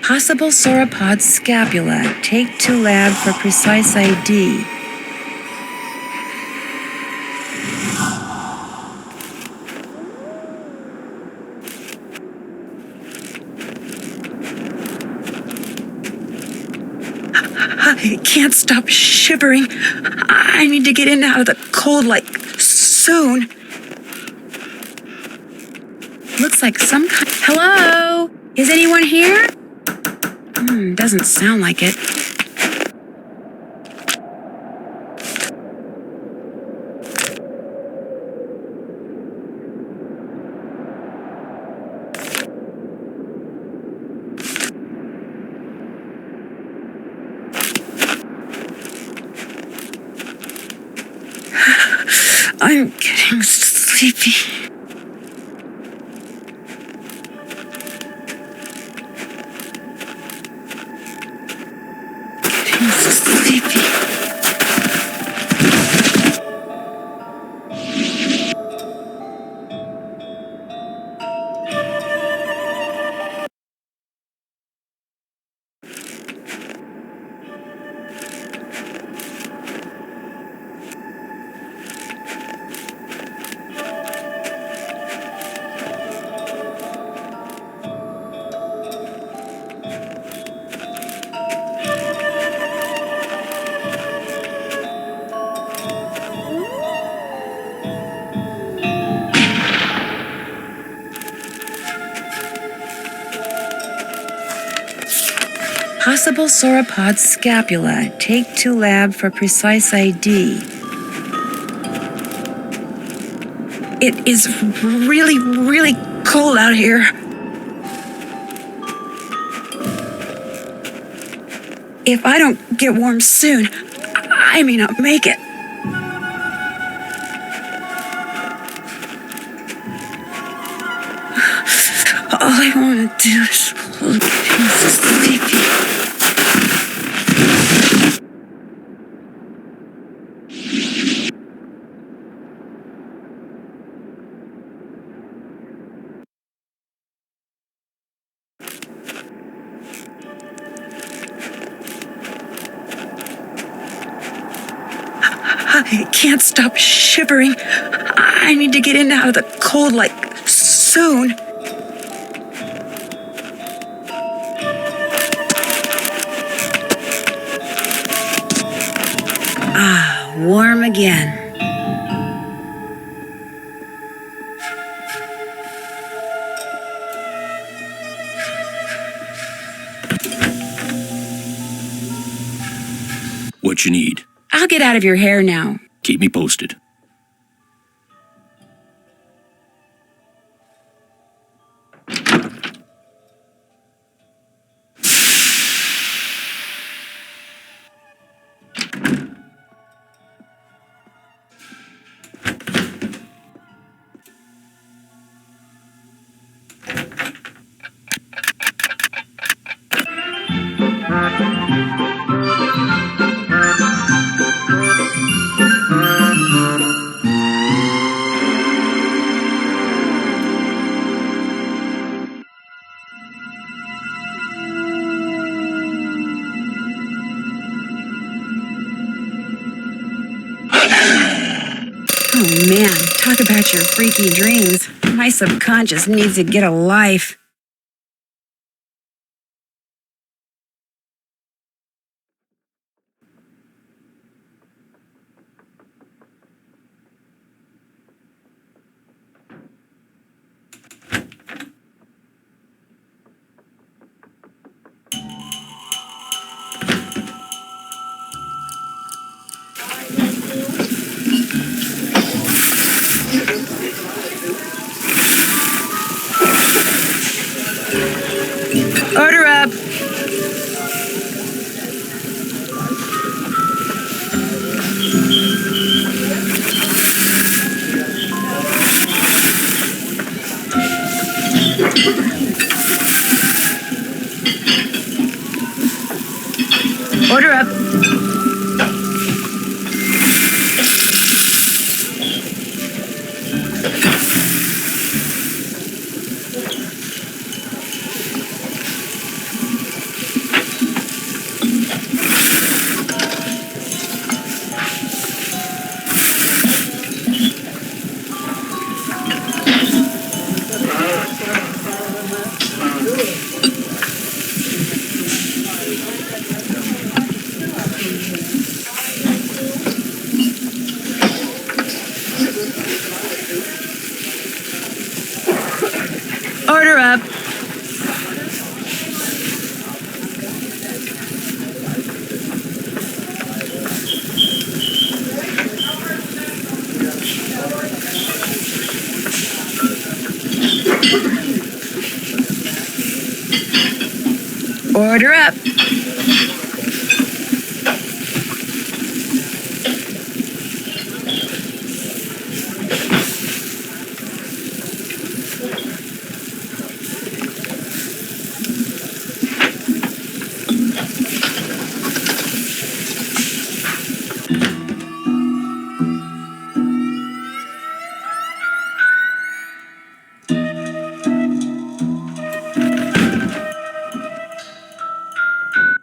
Possible sauropod scapula. Take to lab for precise ID. I can't stop shivering. I need to get in and out of the cold, like, soon. Looks like some kind... Hello? Is anyone here? Doesn't sound like it. I'm getting sleepy. Possible sauropod scapula. Take to lab for precise ID. It is really, really cold out here. If I don't get warm soon, I may not make it. All I want to do is hold hands sleepy. I can't stop shivering. I need to get in and out of the cold, like, soon. Ah, warm again. What you need? I'll get out of your hair now. Keep me posted. Oh man, talk about your freaky dreams. My subconscious needs to get a life. Order up. Order up. Order up. Order up.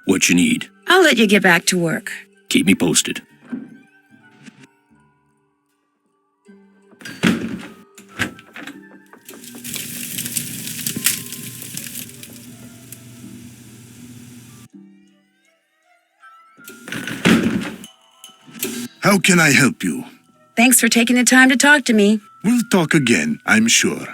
What you need? I'll let you get back to work. Keep me posted. How can I help you? Thanks for taking the time to talk to me. We'll talk again, I'm sure.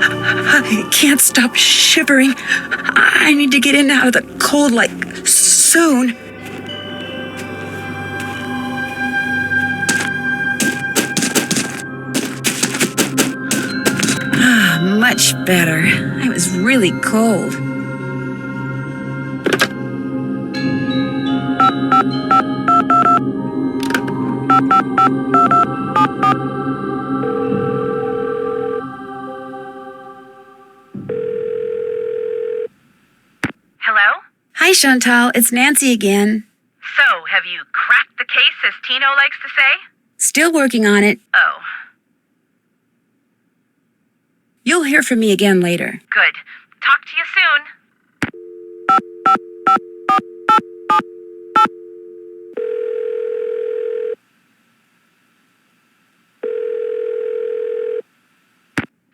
I can't stop shivering. I need to get in and out of the cold, like, soon. Much better. I was really cold. Hello? Hi, Chantal. It's Nancy again. So, have you cracked the case, as Tino likes to say? Still working on it. Oh, You'll hear from me again later. good. Talk to you soon.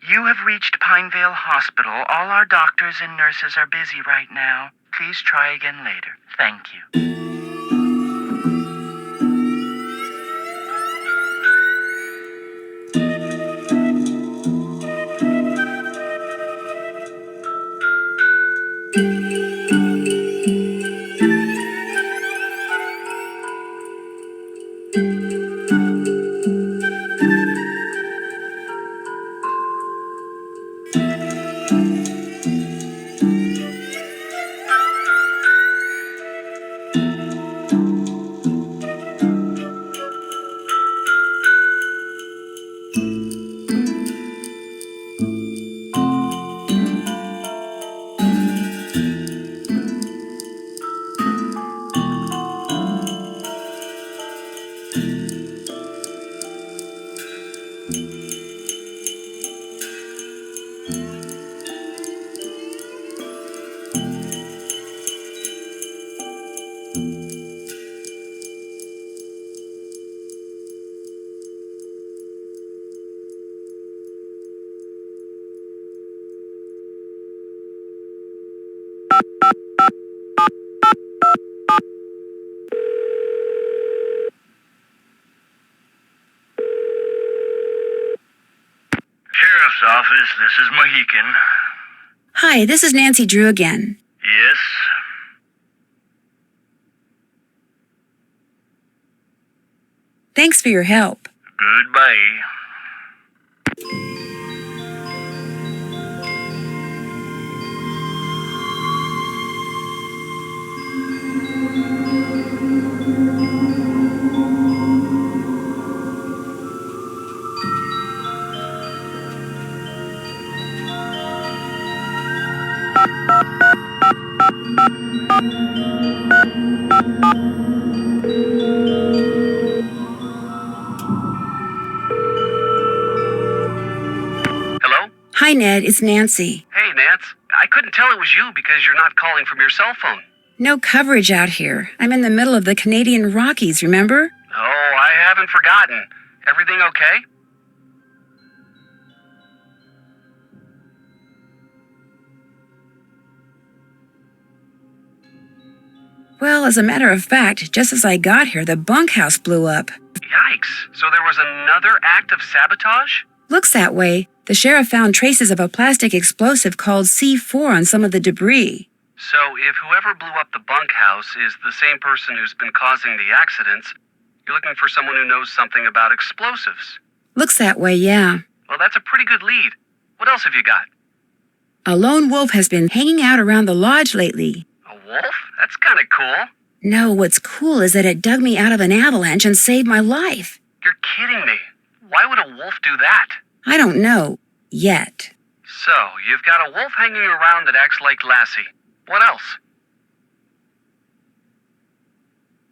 You have reached Pinevale Hospital. All our doctors and nurses are busy right now. Please try again later. Thank you. Sheriff's office, this is Mohican. Hi, this is Nancy Drew again. Yes? Thanks for your help. Goodbye. Hello? Hi, Ned. It's Nancy. Hey, Nance. I couldn't tell it was you because you're not calling from your cell phone. No coverage out here. I'm in the middle of the Canadian Rockies, remember? Oh, I haven't forgotten. Everything okay? Well, as a matter of fact, just as I got here, the bunkhouse blew up. Yikes. So there was another act of sabotage? Looks that way. The sheriff found traces of a plastic explosive called C4 on some of the debris. So if whoever blew up the bunkhouse is the same person who's been causing the accidents, you're looking for someone who knows something about explosives. Looks that way, yeah. Well, that's a pretty good lead. What else have you got? A lone wolf has been hanging out around the lodge lately. A wolf? That's kind of cool. No, what's cool is that it dug me out of an avalanche and saved my life. You're kidding me. Why would a wolf do that? I don't know. Yet. So, you've got a wolf hanging around that acts like Lassie. What else?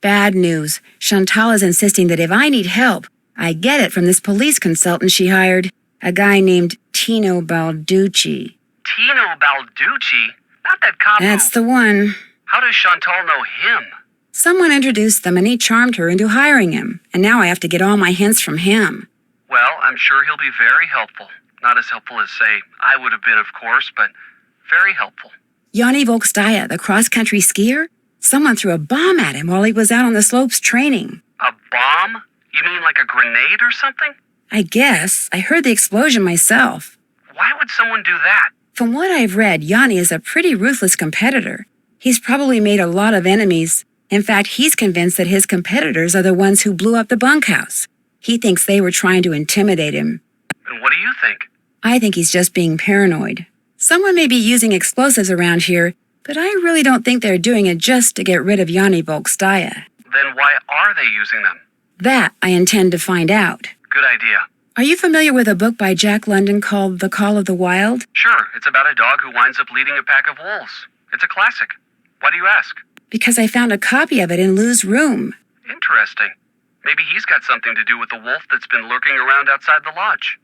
Bad news. Chantal is insisting that if I need help, I get it from this police consultant she hired. A guy named Tino Balducci. Tino Balducci? Not that cop who- That's the one. How does Chantal know him? Someone introduced them and he charmed her into hiring him. And now I have to get all my hints from him. Well, I'm sure he'll be very helpful. Not as helpful as, say, I would have been, of course, but very helpful. Yanni Volkstaya, the cross-country skier? Someone threw a bomb at him while he was out on the slopes training. A bomb? You mean like a grenade or something? I guess. I heard the explosion myself. Why would someone do that? From what I've read, Yanni is a pretty ruthless competitor. He's probably made a lot of enemies. In fact, he's convinced that his competitors are the ones who blew up the bunkhouse. He thinks they were trying to intimidate him. And what do you think? I think he's just being paranoid. Someone may be using explosives around here, but I really don't think they're doing it just to get rid of Yanni Volkstaya. Then why are they using them? That I intend to find out. Good idea. Are you familiar with a book by Jack London called The Call of the Wild? Sure, it's about a dog who winds up leading a pack of wolves. It's a classic. Why do you ask? Because I found a copy of it in Lou's room. Interesting. Maybe he's got something to do with the wolf that's been lurking around outside the lodge.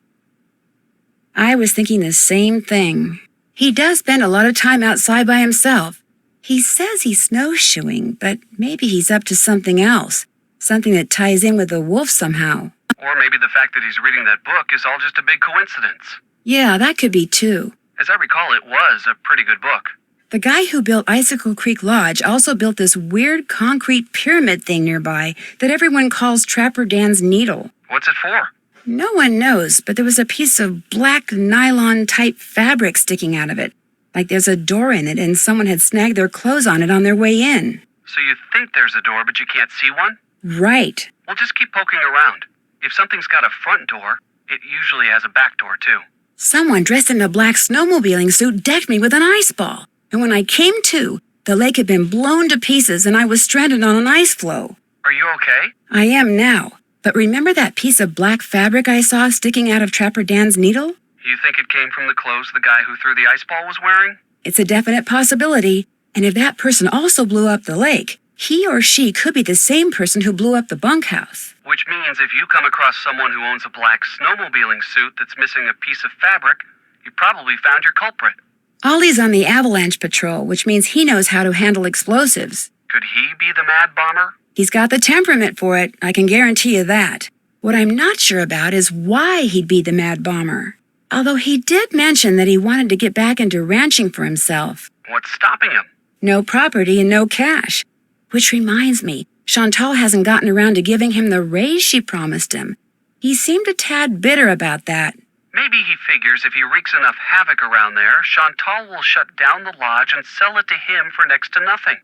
I was thinking the same thing. He does spend a lot of time outside by himself. He says he's snowshoeing, but maybe he's up to something else. Something that ties in with the wolf somehow. Or maybe the fact that he's reading that book is all just a big coincidence. Yeah, that could be too. As I recall, it was a pretty good book. The guy who built Icicle Creek Lodge also built this weird concrete pyramid thing nearby that everyone calls Trapper Dan's Needle. What's it for? No one knows, but there was a piece of black nylon-type fabric sticking out of it. Like there's a door in it and someone had snagged their clothes on it on their way in. So you think there's a door, but you can't see one? Right. Well, just keep poking around. If something's got a front door, it usually has a back door, too. Someone dressed in a black snowmobiling suit decked me with an ice ball. And when I came to, the lake had been blown to pieces and I was stranded on an ice floe. Are you okay? I am now. But remember that piece of black fabric I saw sticking out of Trapper Dan's needle? You think it came from the clothes the guy who threw the ice ball was wearing? It's a definite possibility. And if that person also blew up the lake, he or she could be the same person who blew up the bunkhouse. Which means if you come across someone who owns a black snowmobiling suit that's missing a piece of fabric, you probably found your culprit. Ollie's on the avalanche patrol, which means he knows how to handle explosives. Could he be the mad bomber? He's got the temperament for it, I can guarantee you that. What I'm not sure about is why he'd be the mad bomber. Although he did mention that he wanted to get back into ranching for himself. What's stopping him? No property and no cash. Which reminds me, Chantal hasn't gotten around to giving him the raise she promised him. He seemed a tad bitter about that. Maybe he figures if he wreaks enough havoc around there, Chantal will shut down the lodge and sell it to him for next to nothing.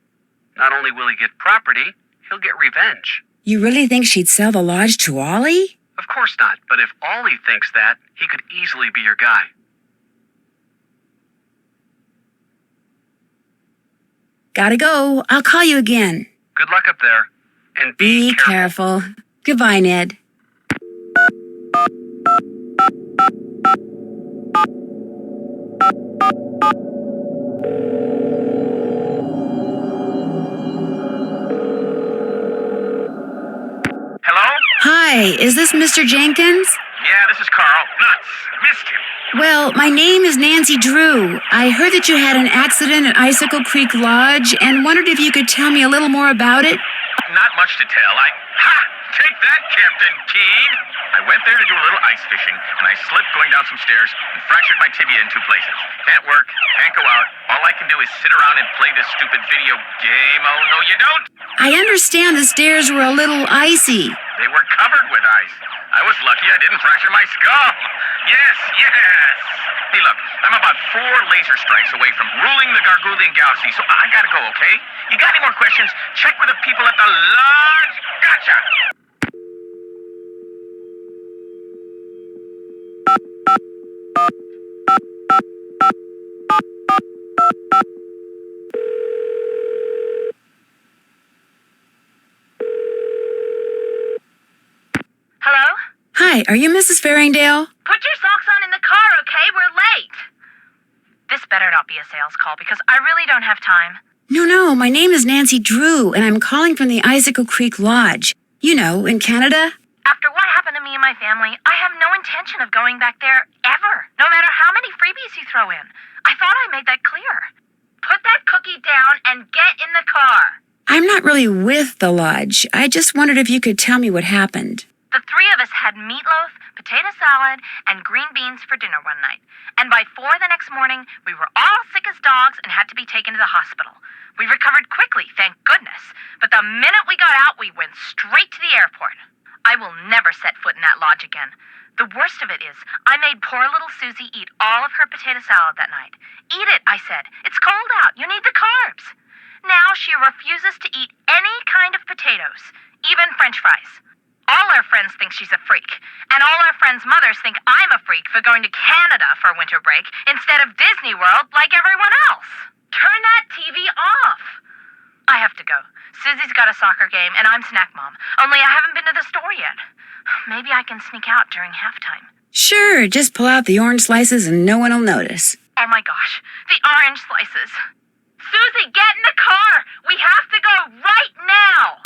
Not only will he get property, he'll get revenge. You really think she'd sell the lodge to Ollie? Of course not, but if Ollie thinks that, he could easily be your guy. Gotta go. I'll call you again. Good luck up there. And be careful. Goodbye, Ned. Hello? Hi, is this Mr. Jenkins? Yeah, this is Carl. Nuts. Missed him. Well, my name is Nancy Drew. I heard that you had an accident at Icicle Creek Lodge and wondered if you could tell me a little more about it. Not much to tell. Take that, Captain Keen. I went there to do a little ice fishing, and I slipped going down some stairs and fractured my tibia in 2 places. Can't work, can't go out. All I can do is sit around and play this stupid video game. Oh, no, you don't. I understand the stairs were a little icy. They were covered with ice. I was lucky I didn't fracture my skull. Yes. Hey, look, I'm about 4 laser strikes away from ruling the Gargoulian Galaxy, so I gotta go, okay? You got any more questions? Check with the people at the lodge. Gotcha! Hi, are you Mrs. Farringdale? Put your socks on in the car, okay? We're late. This better not be a sales call because I really don't have time. No, my name is Nancy Drew, and I'm calling from the Icicle Creek Lodge. You know, in Canada. After what happened to me and my family, I have no intention of going back there ever, no matter how many freebies you throw in. I thought I made that clear. Put that cookie down and get in the car. I'm not really with the lodge. I just wondered if you could tell me what happened. The three of us had meatloaf, potato salad, and green beans for dinner one night. And by 4 the next morning, we were all sick as dogs and had to be taken to the hospital. We recovered quickly, thank goodness. But the minute we got out, we went straight to the airport. I will never set foot in that lodge again. The worst of it is, I made poor little Susie eat all of her potato salad that night. Eat it, I said. It's cold out. You need the carbs. Now she refuses to eat any kind of potatoes, even French fries. All our friends think she's a freak, and all our friends' mothers think I'm a freak for going to Canada for winter break instead of Disney World like everyone else. Turn that TV off. I have to go. Susie's got a soccer game, and I'm snack mom. Only I haven't been to the store yet. Maybe I can sneak out during halftime. Sure, just pull out the orange slices and no one will notice. Oh my gosh, the orange slices. Susie, get in the car! We have to go right now!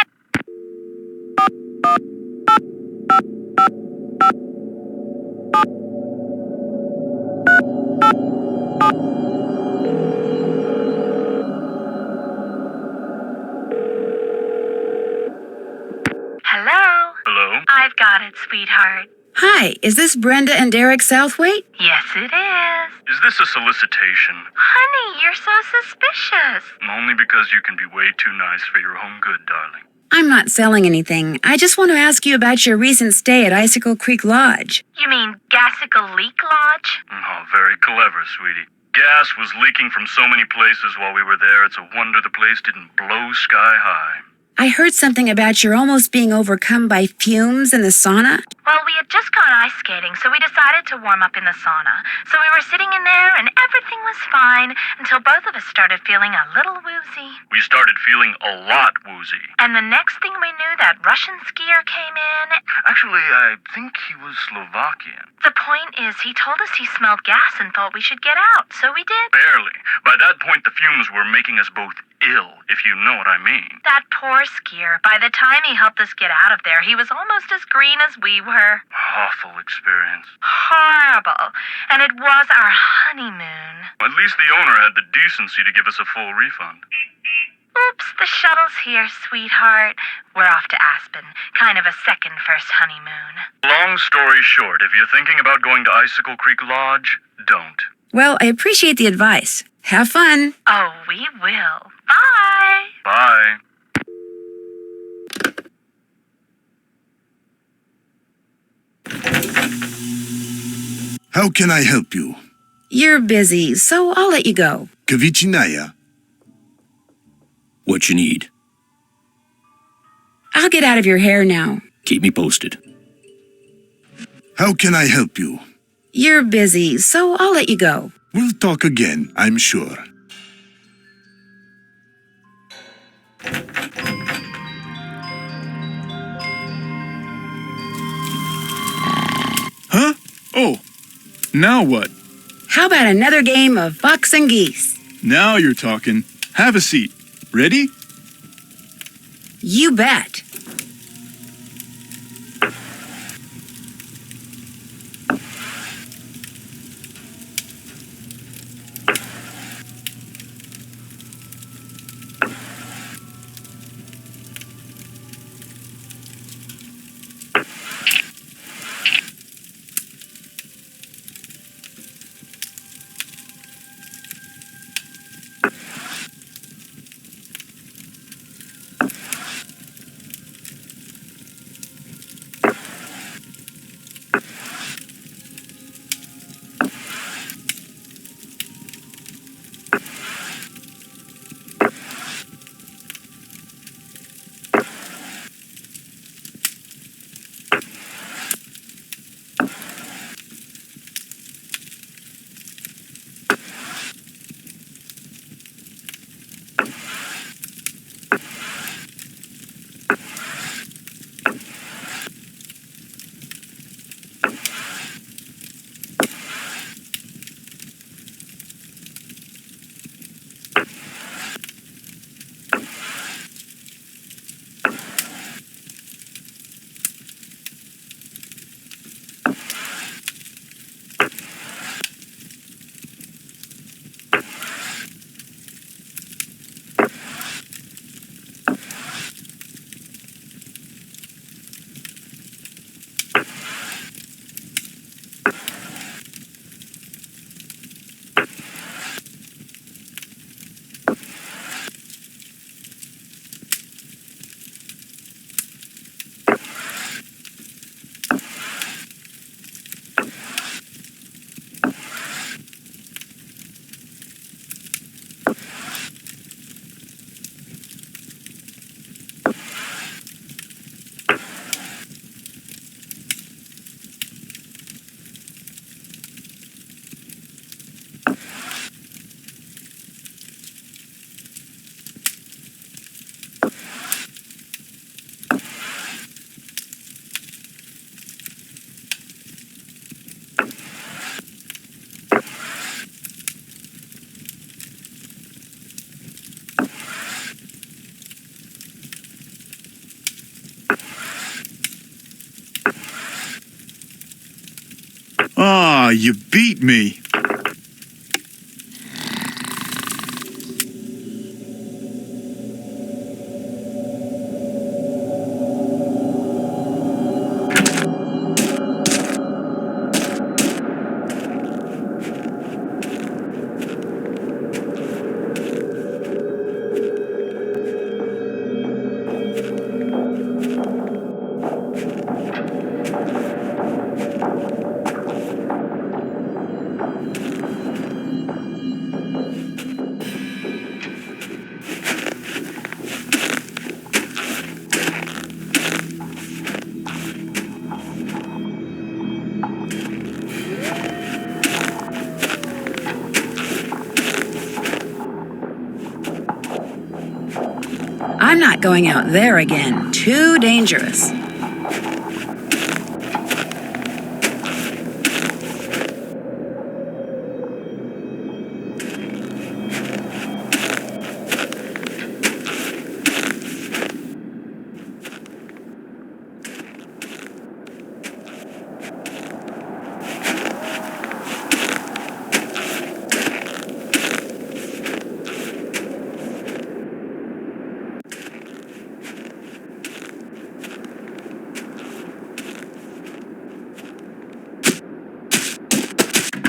Hello? Hello? I've got it, sweetheart. Hi, is this Brenda and Derek Southwaite? Yes, it is. Is this a solicitation? Honey, you're so suspicious. Only because you can be way too nice for your own good, darling. I'm not selling anything. I just want to ask you about your recent stay at Icicle Creek Lodge. You mean Gasicle Leak Lodge? Oh, very clever, sweetie. Gas was leaking from so many places while we were there, it's a wonder the place didn't blow sky high. I heard something about your almost being overcome by fumes in the sauna. Well, we had just gone ice skating, so we decided to warm up in the sauna. So we were sitting in there, and everything was fine until both of us started feeling a little woozy. We started feeling a lot woozy. And the next thing we knew, that Russian skier came in. Actually, I think he was Slovakian. The point is, he told us he smelled gas and thought we should get out, so we did. Barely. By that point, the fumes were making us both ill, if you know what I mean. That poor skier. By the time he helped us get out of there, he was almost as green as we were. Awful experience. Horrible. And it was our honeymoon. At least the owner had the decency to give us a full refund. Oops, the shuttle's here, sweetheart. We're off to Aspen. Kind of a second first honeymoon. Long story short, if you're thinking about going to Icicle Creek Lodge, don't. Well, I appreciate the advice. Have fun. Oh, we will. Bye. Bye. How can I help you? You're busy, so I'll let you go. Kavichinaya. What you need? I'll get out of your hair now. Keep me posted. How can I help you? You're busy, so I'll let you go. We'll talk again, I'm sure. Huh? Oh, now what? How about another game of fox and geese? Now you're talking. Have a seat. Ready? You bet. you beat me. I'm not going out there again. Too dangerous.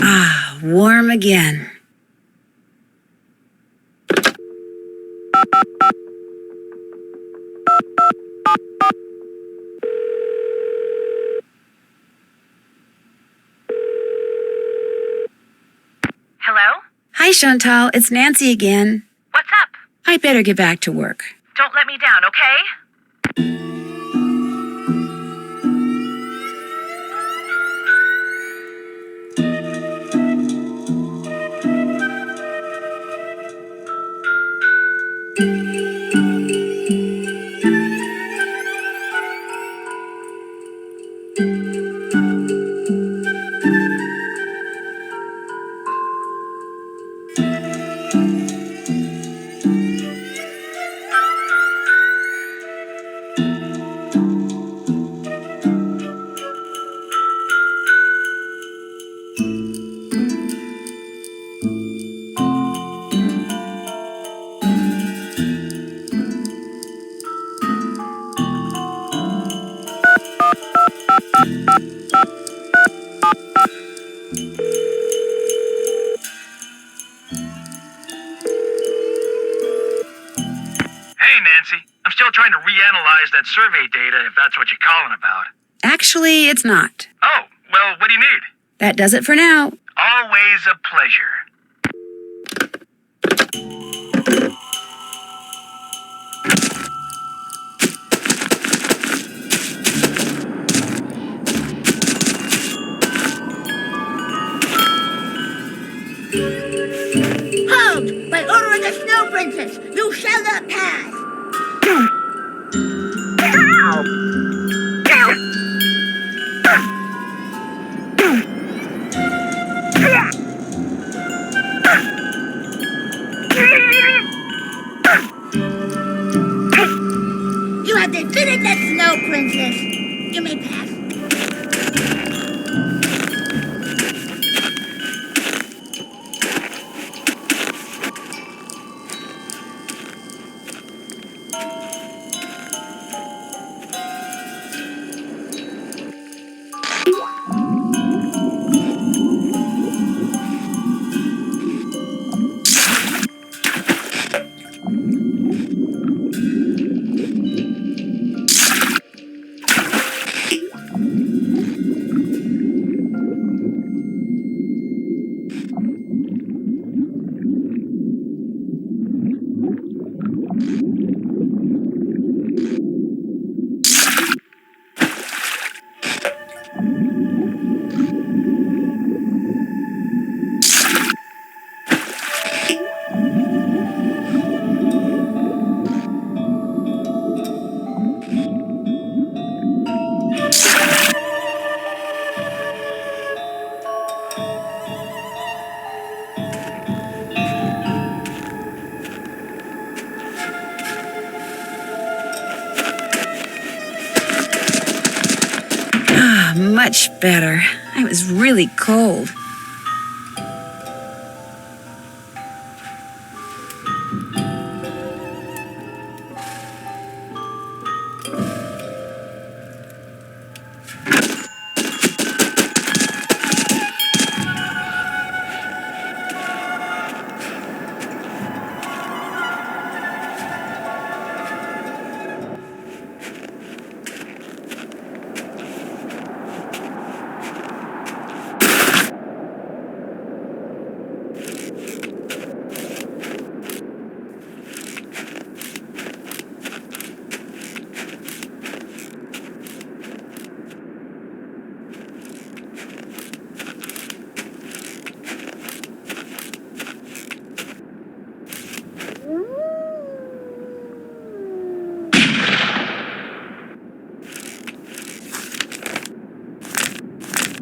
Ah, warm again. Hello? Hi, Chantal. It's Nancy again. What's up? I better get back to work. Don't let me down, okay? Hey, Nancy. I'm still trying to reanalyze that survey data, if that's what you're calling about. Actually, it's not. Oh, well, what do you need? That does it for now. Always a pleasure. Hold! By order of the Snow Princess, you shall not pass! You have defeated the Snow Princess. You may pass. much better. I was really cold.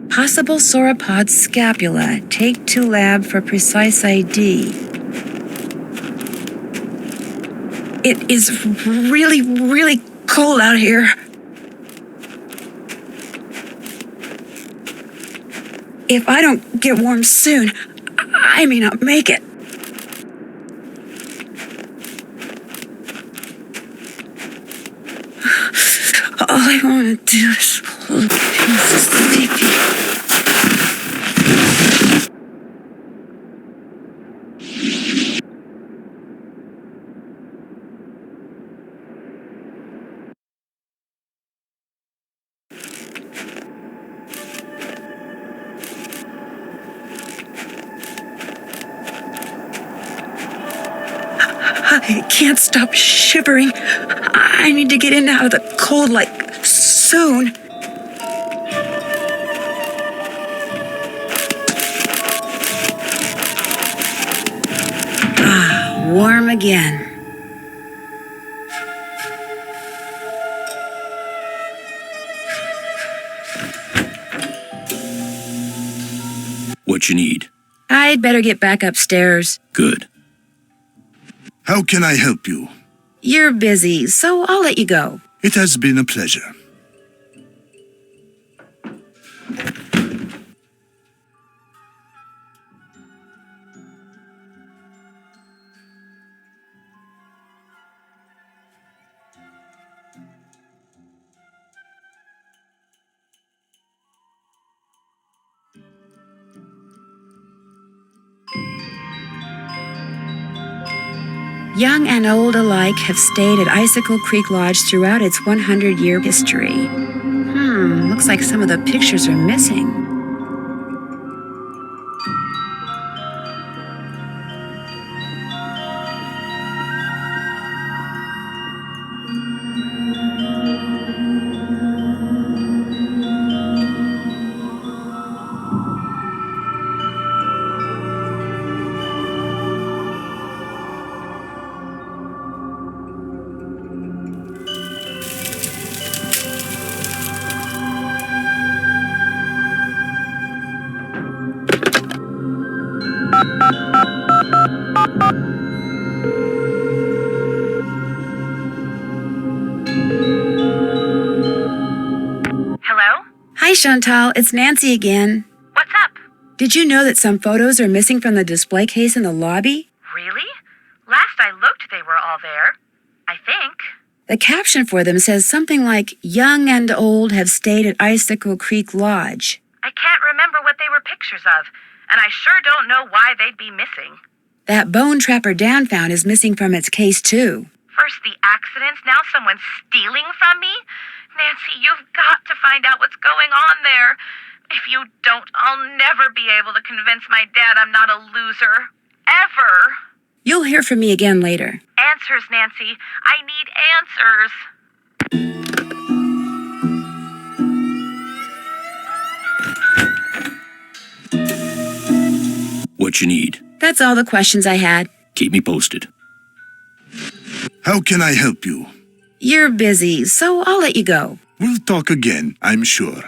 Possible sauropod scapula. Take to lab for precise ID. It is really, really cold out here. If I don't get warm soon, I may not make it. All I want to do is look sleepy. I can't stop shivering. I need to get in and out of the cold, like, soon. Ah, warm again. What you need? I'd better get back upstairs. Good. How can I help you? You're busy, so I'll let you go. It has been a pleasure. Young and old alike have stayed at Icicle Creek Lodge throughout its 100-year history. Looks like some of the pictures are missing. Hello? Hi, Chantal. It's Nancy again. What's up? Did you know that some photos are missing from the display case in the lobby? Really? Last I looked, they were all there. I think. The caption for them says something like, Young and old have stayed at Icicle Creek Lodge. I can't remember what they were pictures of, and I sure don't know why they'd be missing. That bone Trapper Dan found is missing from its case, too. First the accidents, now someone's stealing from me? Nancy, you've got to find out what's going on there. If you don't, I'll never be able to convince my dad I'm not a loser. Ever. You'll hear from me again later. Answers, Nancy. I need answers. What you need? That's all the questions I had. Keep me posted. How can I help you? You're busy, so I'll let you go. We'll talk again, I'm sure.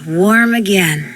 warm again.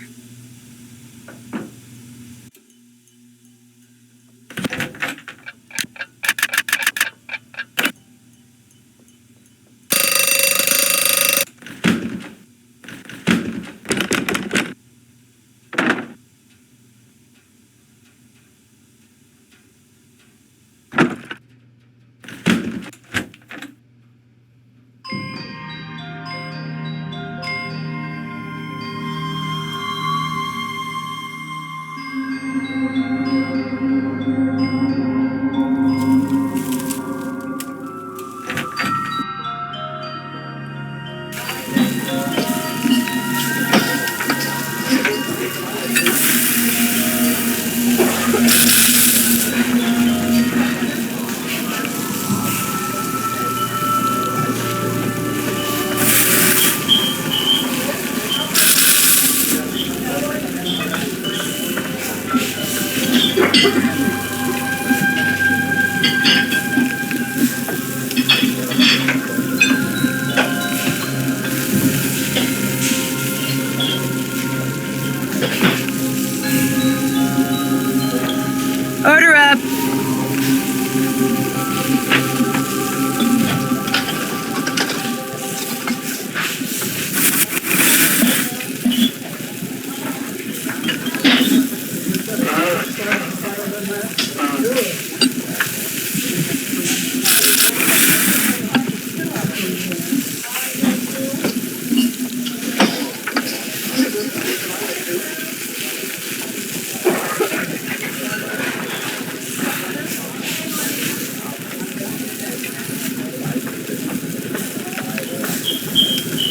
Order up.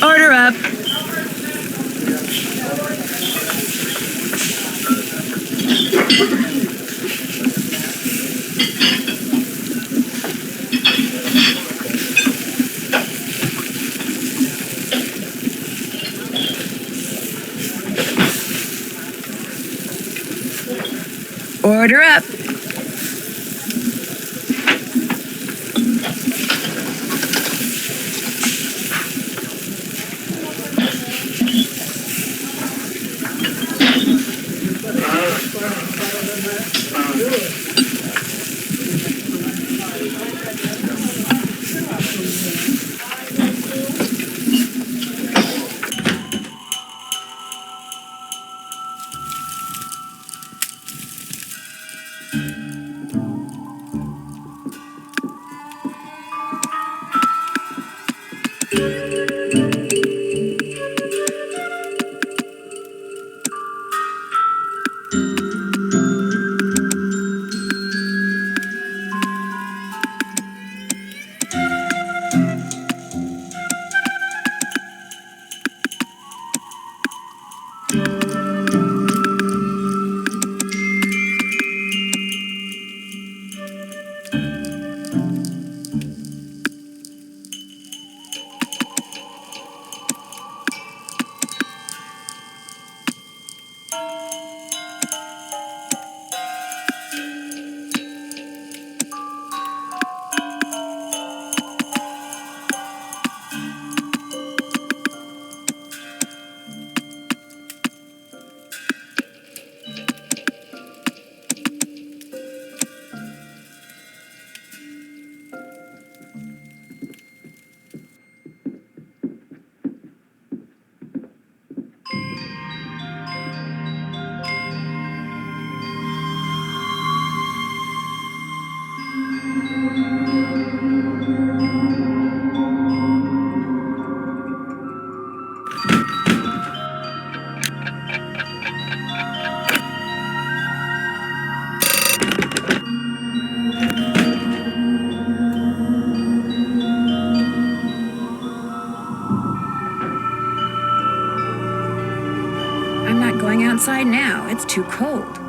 Order up. Order up. I'm not going outside now. It's too cold.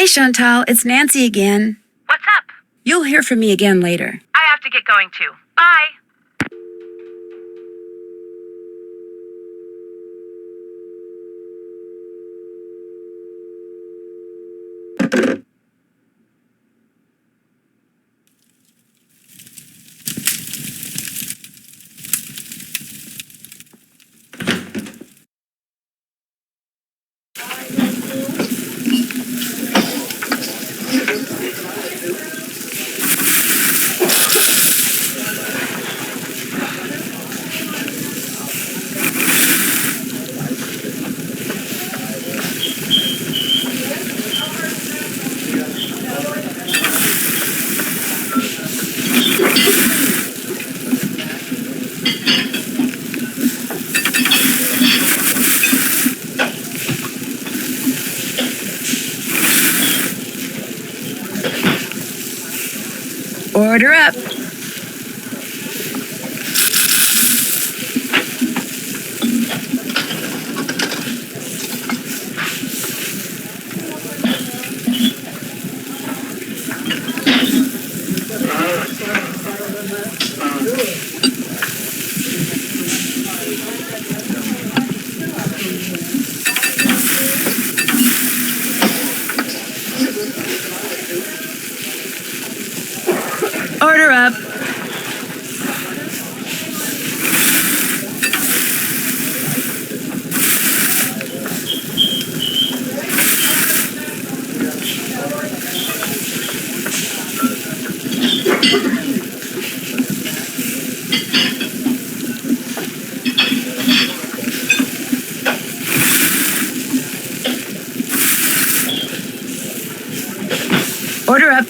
Hi, Chantal. It's Nancy again. What's up? You'll hear from me again later. I have to get going too. Bye. Order up. Order up. Order up.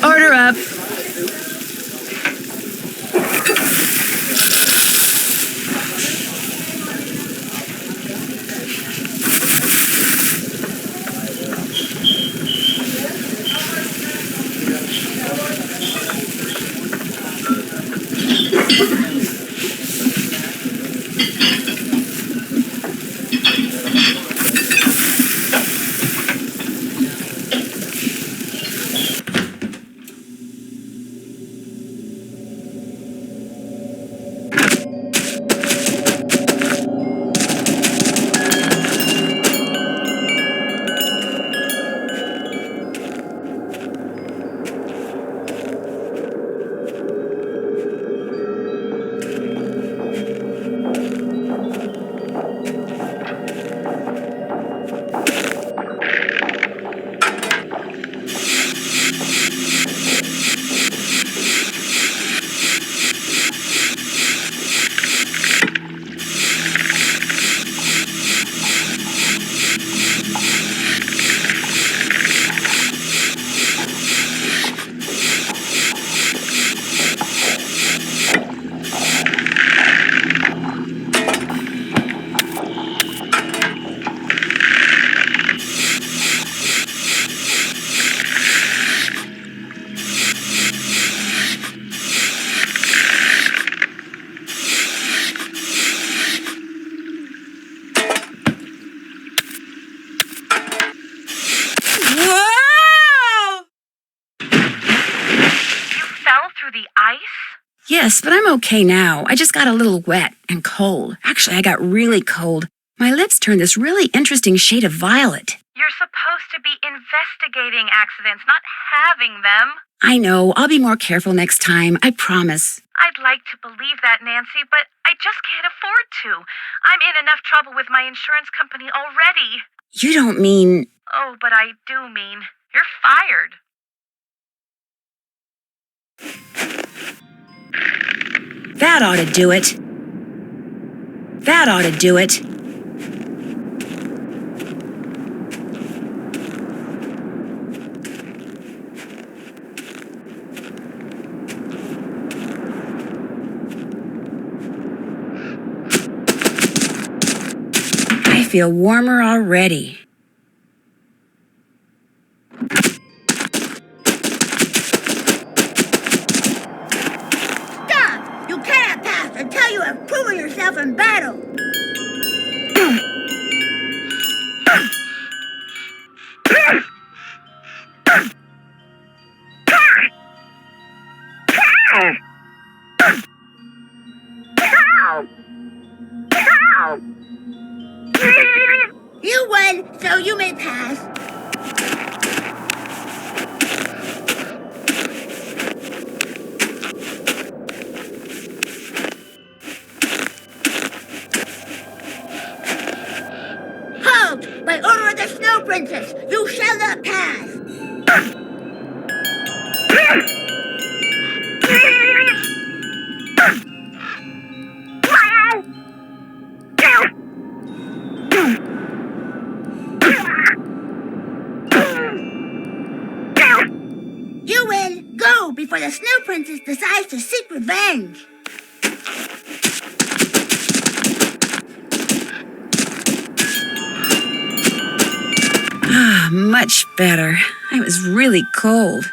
Order up. Whoa! You fell through the ice? Yes, but I'm okay now. I just got a little wet and cold. Actually, I got really cold. My lips turned this really interesting shade of violet. You're supposed to be investigating accidents, not having them. I know. I'll be more careful next time. I promise. I'd like to believe that, Nancy, but I just can't afford to. I'm in enough trouble with my insurance company already. You don't mean... Oh, but I do mean you're fired. That ought to do it. That ought to do it. feel warmer already. Stop! You cannot pass until you have proven yourself in battle. You win, so you may pass. Halt! By order of the Snow Princess, you shall not pass. You win. Go before the Snow Princess decides to seek revenge. Ah, much better. I was really cold.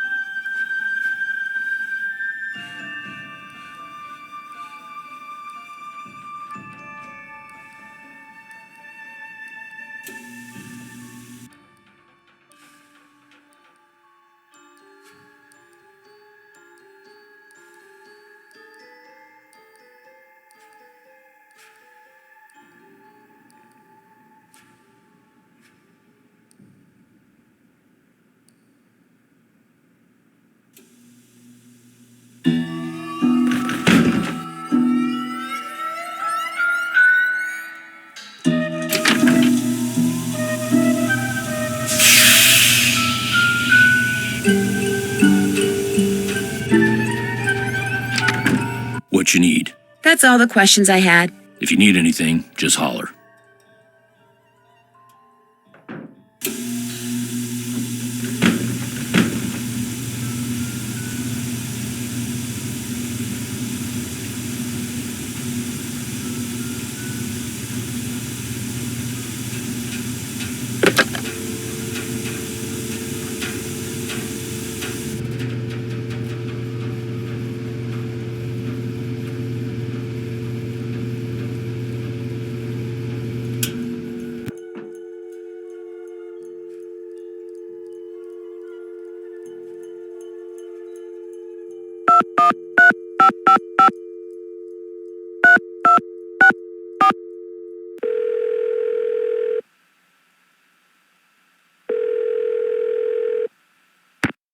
What you need? That's all the questions I had. If you need anything, just holler.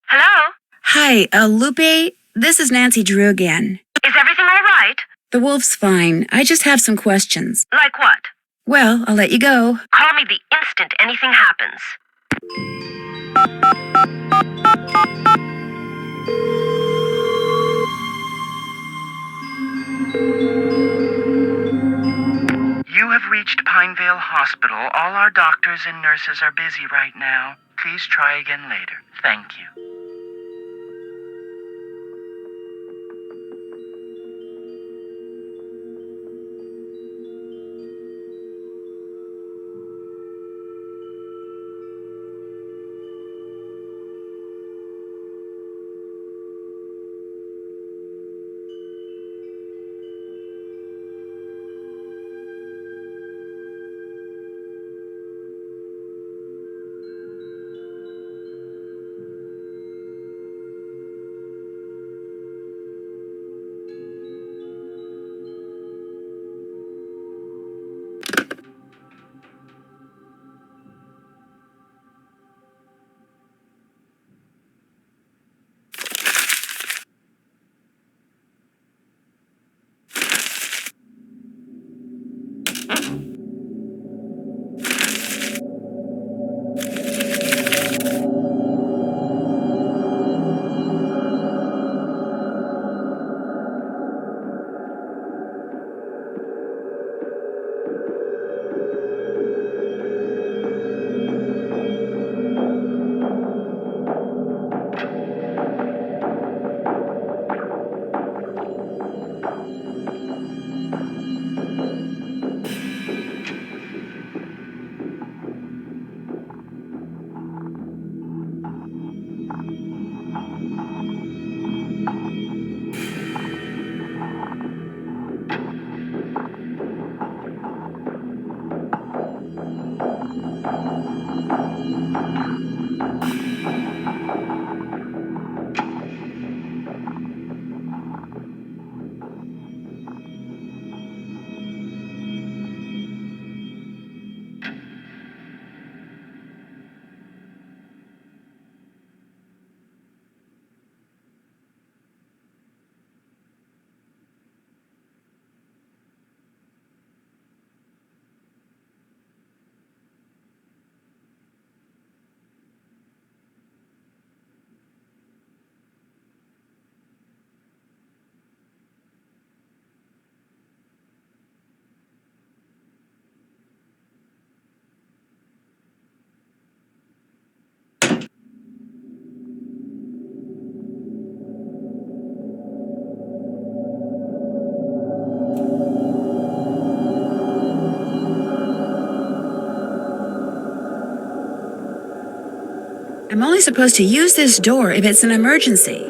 Hello? Hi, Lupe. This is Nancy Drew again. Is everything all right? The wolf's fine. I just have some questions. Like what? Well, I'll let you go. Call me the instant anything happens. You have reached Pinevale Hospital. All our doctors and nurses are busy right now. Please try again later. Thank you. I'm only supposed to use this door if it's an emergency.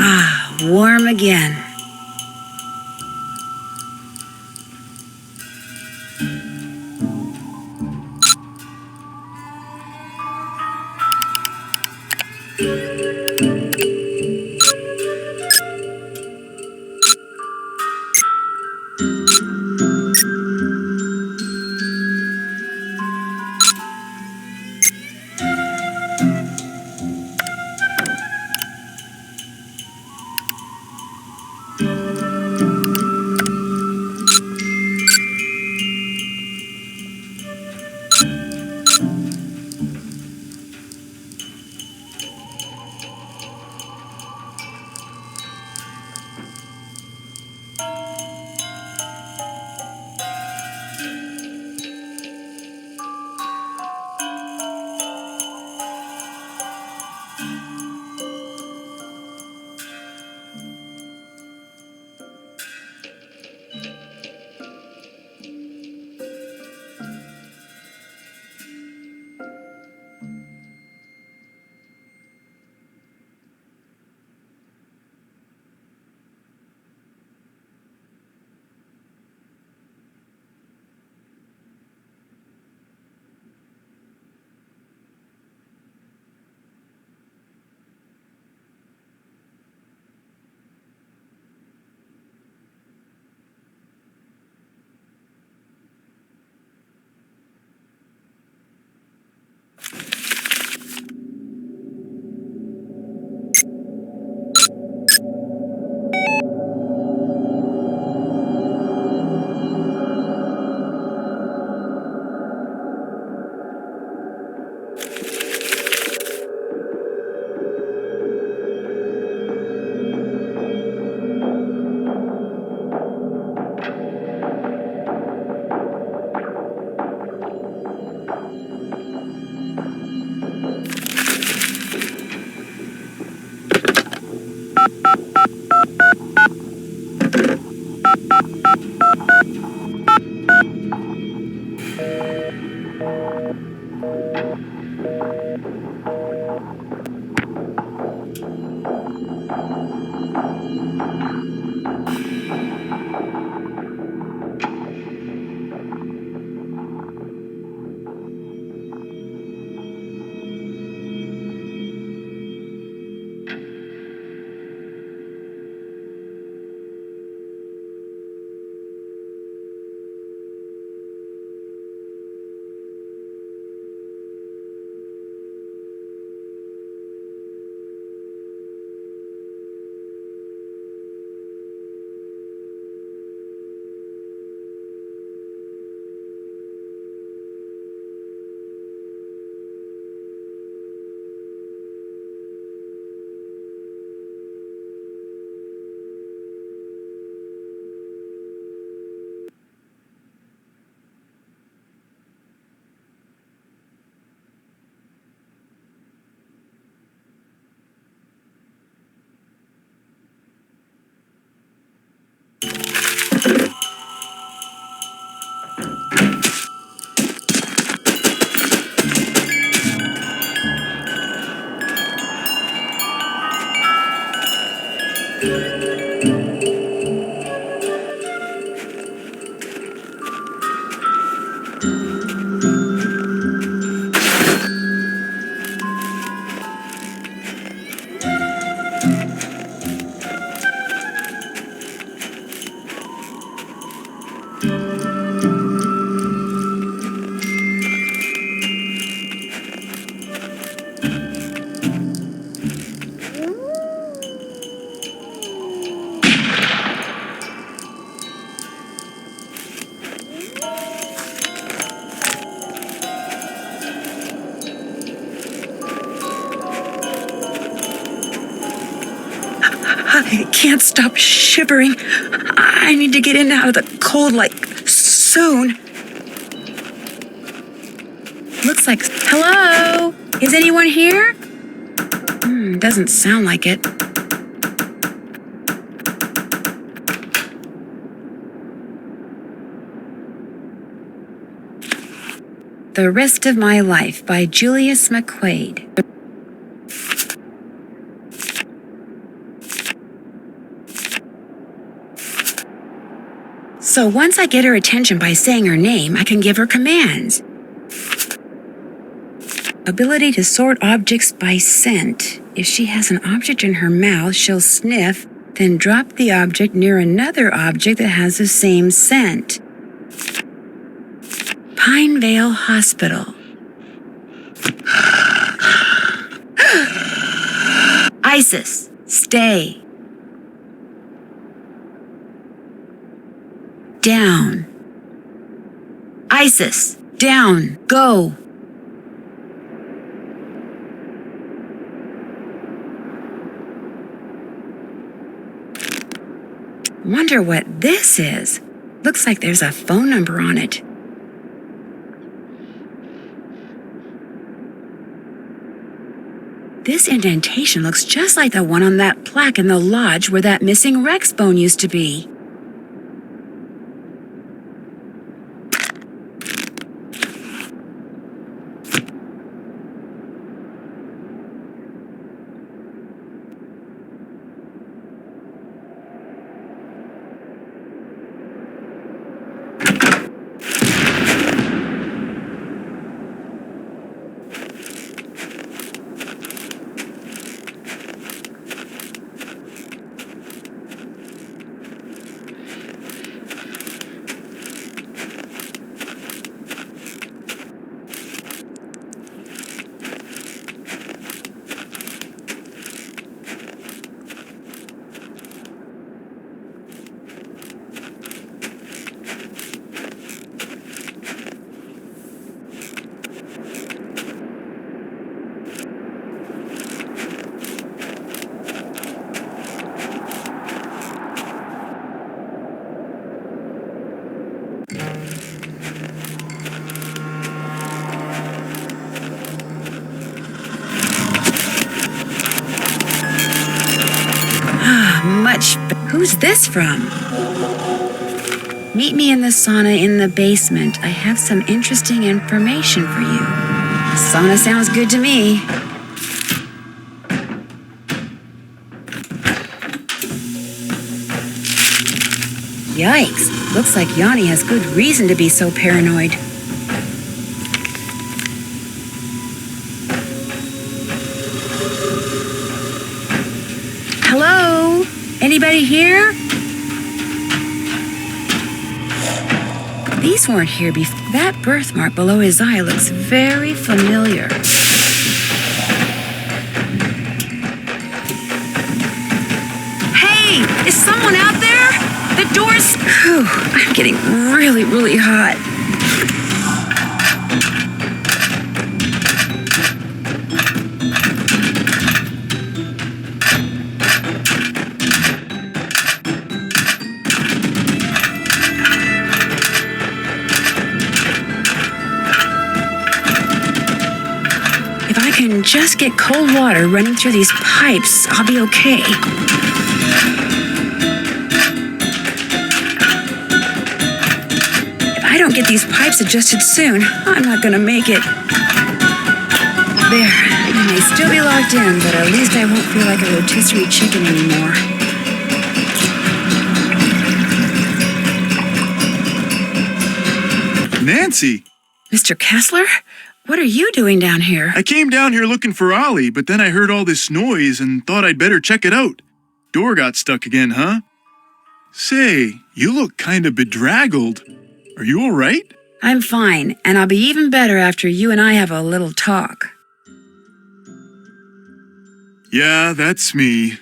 Ah, warm again. I can't stop shivering. I need to get in and out of the cold, like, soon. Looks like... Hello? Is anyone here? Doesn't sound like it. The Rest of My Life by Julius McQuaid. So once I get her attention by saying her name, I can give her commands. Ability to sort objects by scent. If she has an object in her mouth, she'll sniff, then drop the object near another object that has the same scent. Pinevale Hospital. Isis, stay. Down. Isis, down, go. Wonder what this is. Looks like there's a phone number on it. This indentation looks just like the one on that plaque in the lodge where that missing Rex bone used to be. Who's this from? Meet me in the sauna in the basement. I have some interesting information for you. Sauna sounds good to me. Yikes. Looks like Yanni has good reason to be so paranoid. Hello? Anybody here? These weren't here before. That birthmark below his eye looks very familiar. Hey, is someone out there? The door's... Whew, I'm getting really, really hot. If I can just get cold water running through these pipes, I'll be okay. If I don't get these pipes adjusted soon, I'm not gonna make it. There, I may still be locked in, but at least I won't feel like a rotisserie chicken anymore. Nancy! Mr. Kessler? What are you doing down here? I came down here looking for Ollie, but then I heard all this noise and thought I'd better check it out. Door got stuck again, huh? Say, you look kind of bedraggled. Are you all right? I'm fine, and I'll be even better after you and I have a little talk. Yeah, that's me.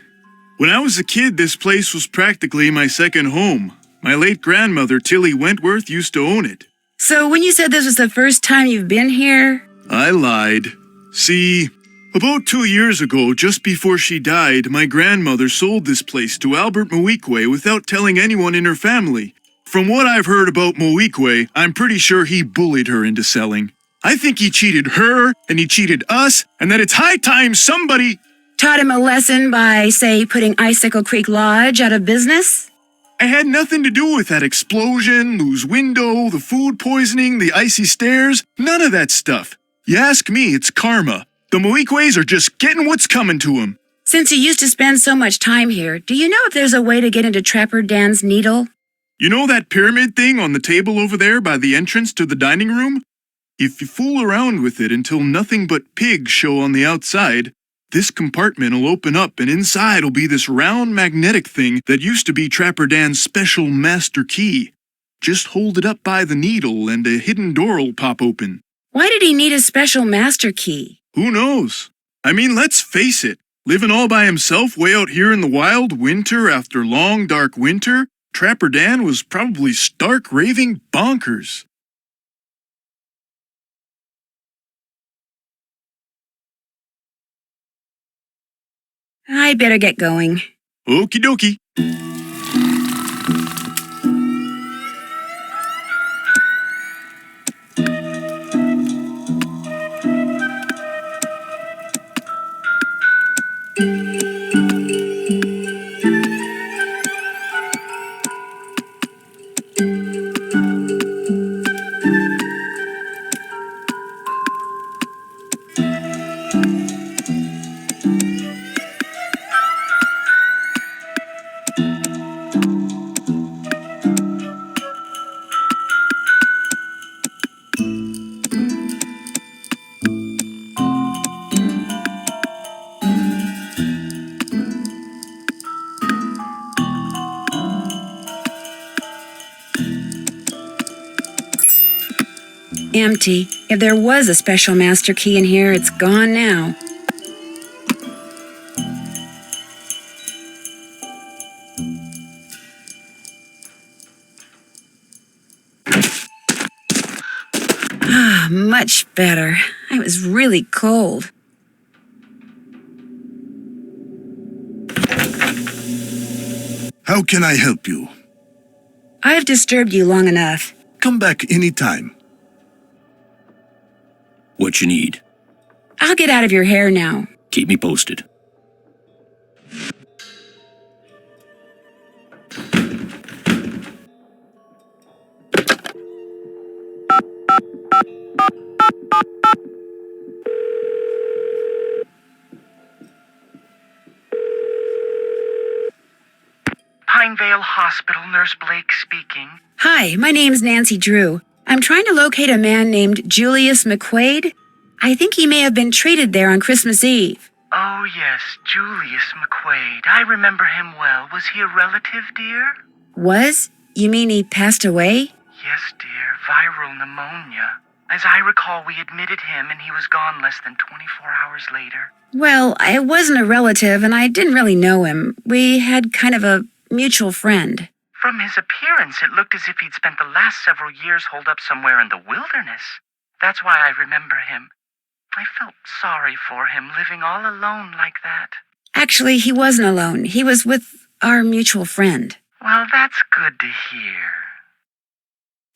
When I was a kid, this place was practically my second home. My late grandmother, Tilly Wentworth, used to own it. So when you said this was the first time you've been here? I lied. See, about 2 years ago, just before she died, my grandmother sold this place to Albert Moeekwe without telling anyone in her family. From what I've heard about Moeekwe, I'm pretty sure he bullied her into selling. I think he cheated her, and he cheated us, and that it's high time somebody... Taught him a lesson by, say, putting Icicle Creek Lodge out of business? I had nothing to do with that explosion, Lou's window, the food poisoning, the icy stairs, none of that stuff. You ask me, it's karma. The Moeekways are just getting what's coming to them. Since you used to spend so much time here, do you know if there's a way to get into Trapper Dan's needle? You know that pyramid thing on the table over there by the entrance to the dining room? If you fool around with it until nothing but pigs show on the outside, this compartment will open up and inside will be this round magnetic thing that used to be Trapper Dan's special master key. Just hold it up by the needle and a hidden door will pop open. Why did he need a special master key? Who knows? I mean, let's face it. Living all by himself way out here in the wild, winter after long dark winter, Trapper Dan was probably stark raving bonkers. I better get going. Okie dokie. Empty. If there was a special master key in here, it's gone now. Ah, much better. I was really cold. How can I help you? I've disturbed you long enough. Come back anytime. What you need? I'll get out of your hair now. Keep me posted. Pinevale Hospital, Nurse Blake speaking. Hi, my name's Nancy Drew. I'm trying to locate a man named Julius McQuaid. I think he may have been treated there on Christmas Eve. Oh, yes, Julius McQuaid. I remember him well. Was he a relative, dear? Was? You mean he passed away? Yes, dear. Viral pneumonia. As I recall, we admitted him and he was gone less than 24 hours later. Well, I wasn't a relative and I didn't really know him. We had kind of a mutual friend. From his appearance, it looked as if he'd spent the last several years holed up somewhere in the wilderness. That's why I remember him. I felt sorry for him, living all alone like that. Actually, he wasn't alone. He was with our mutual friend. Well, that's good to hear.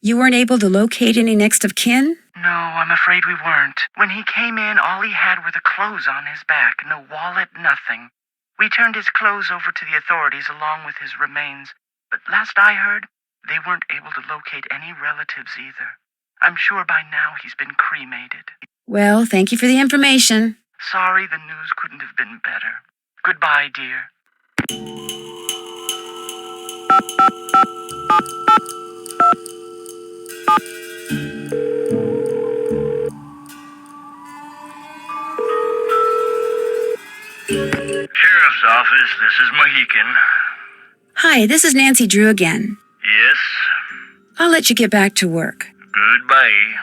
You weren't able to locate any next of kin? No, I'm afraid we weren't. When he came in, all he had were the clothes on his back. No wallet, nothing. We turned his clothes over to the authorities along with his remains. But last I heard, they weren't able to locate any relatives either. I'm sure by now he's been cremated. Well, thank you for the information. Sorry the news couldn't have been better. Goodbye, dear. Sheriff's office, this is Mohican. Hi, this is Nancy Drew again. Yes? I'll let you get back to work. Goodbye.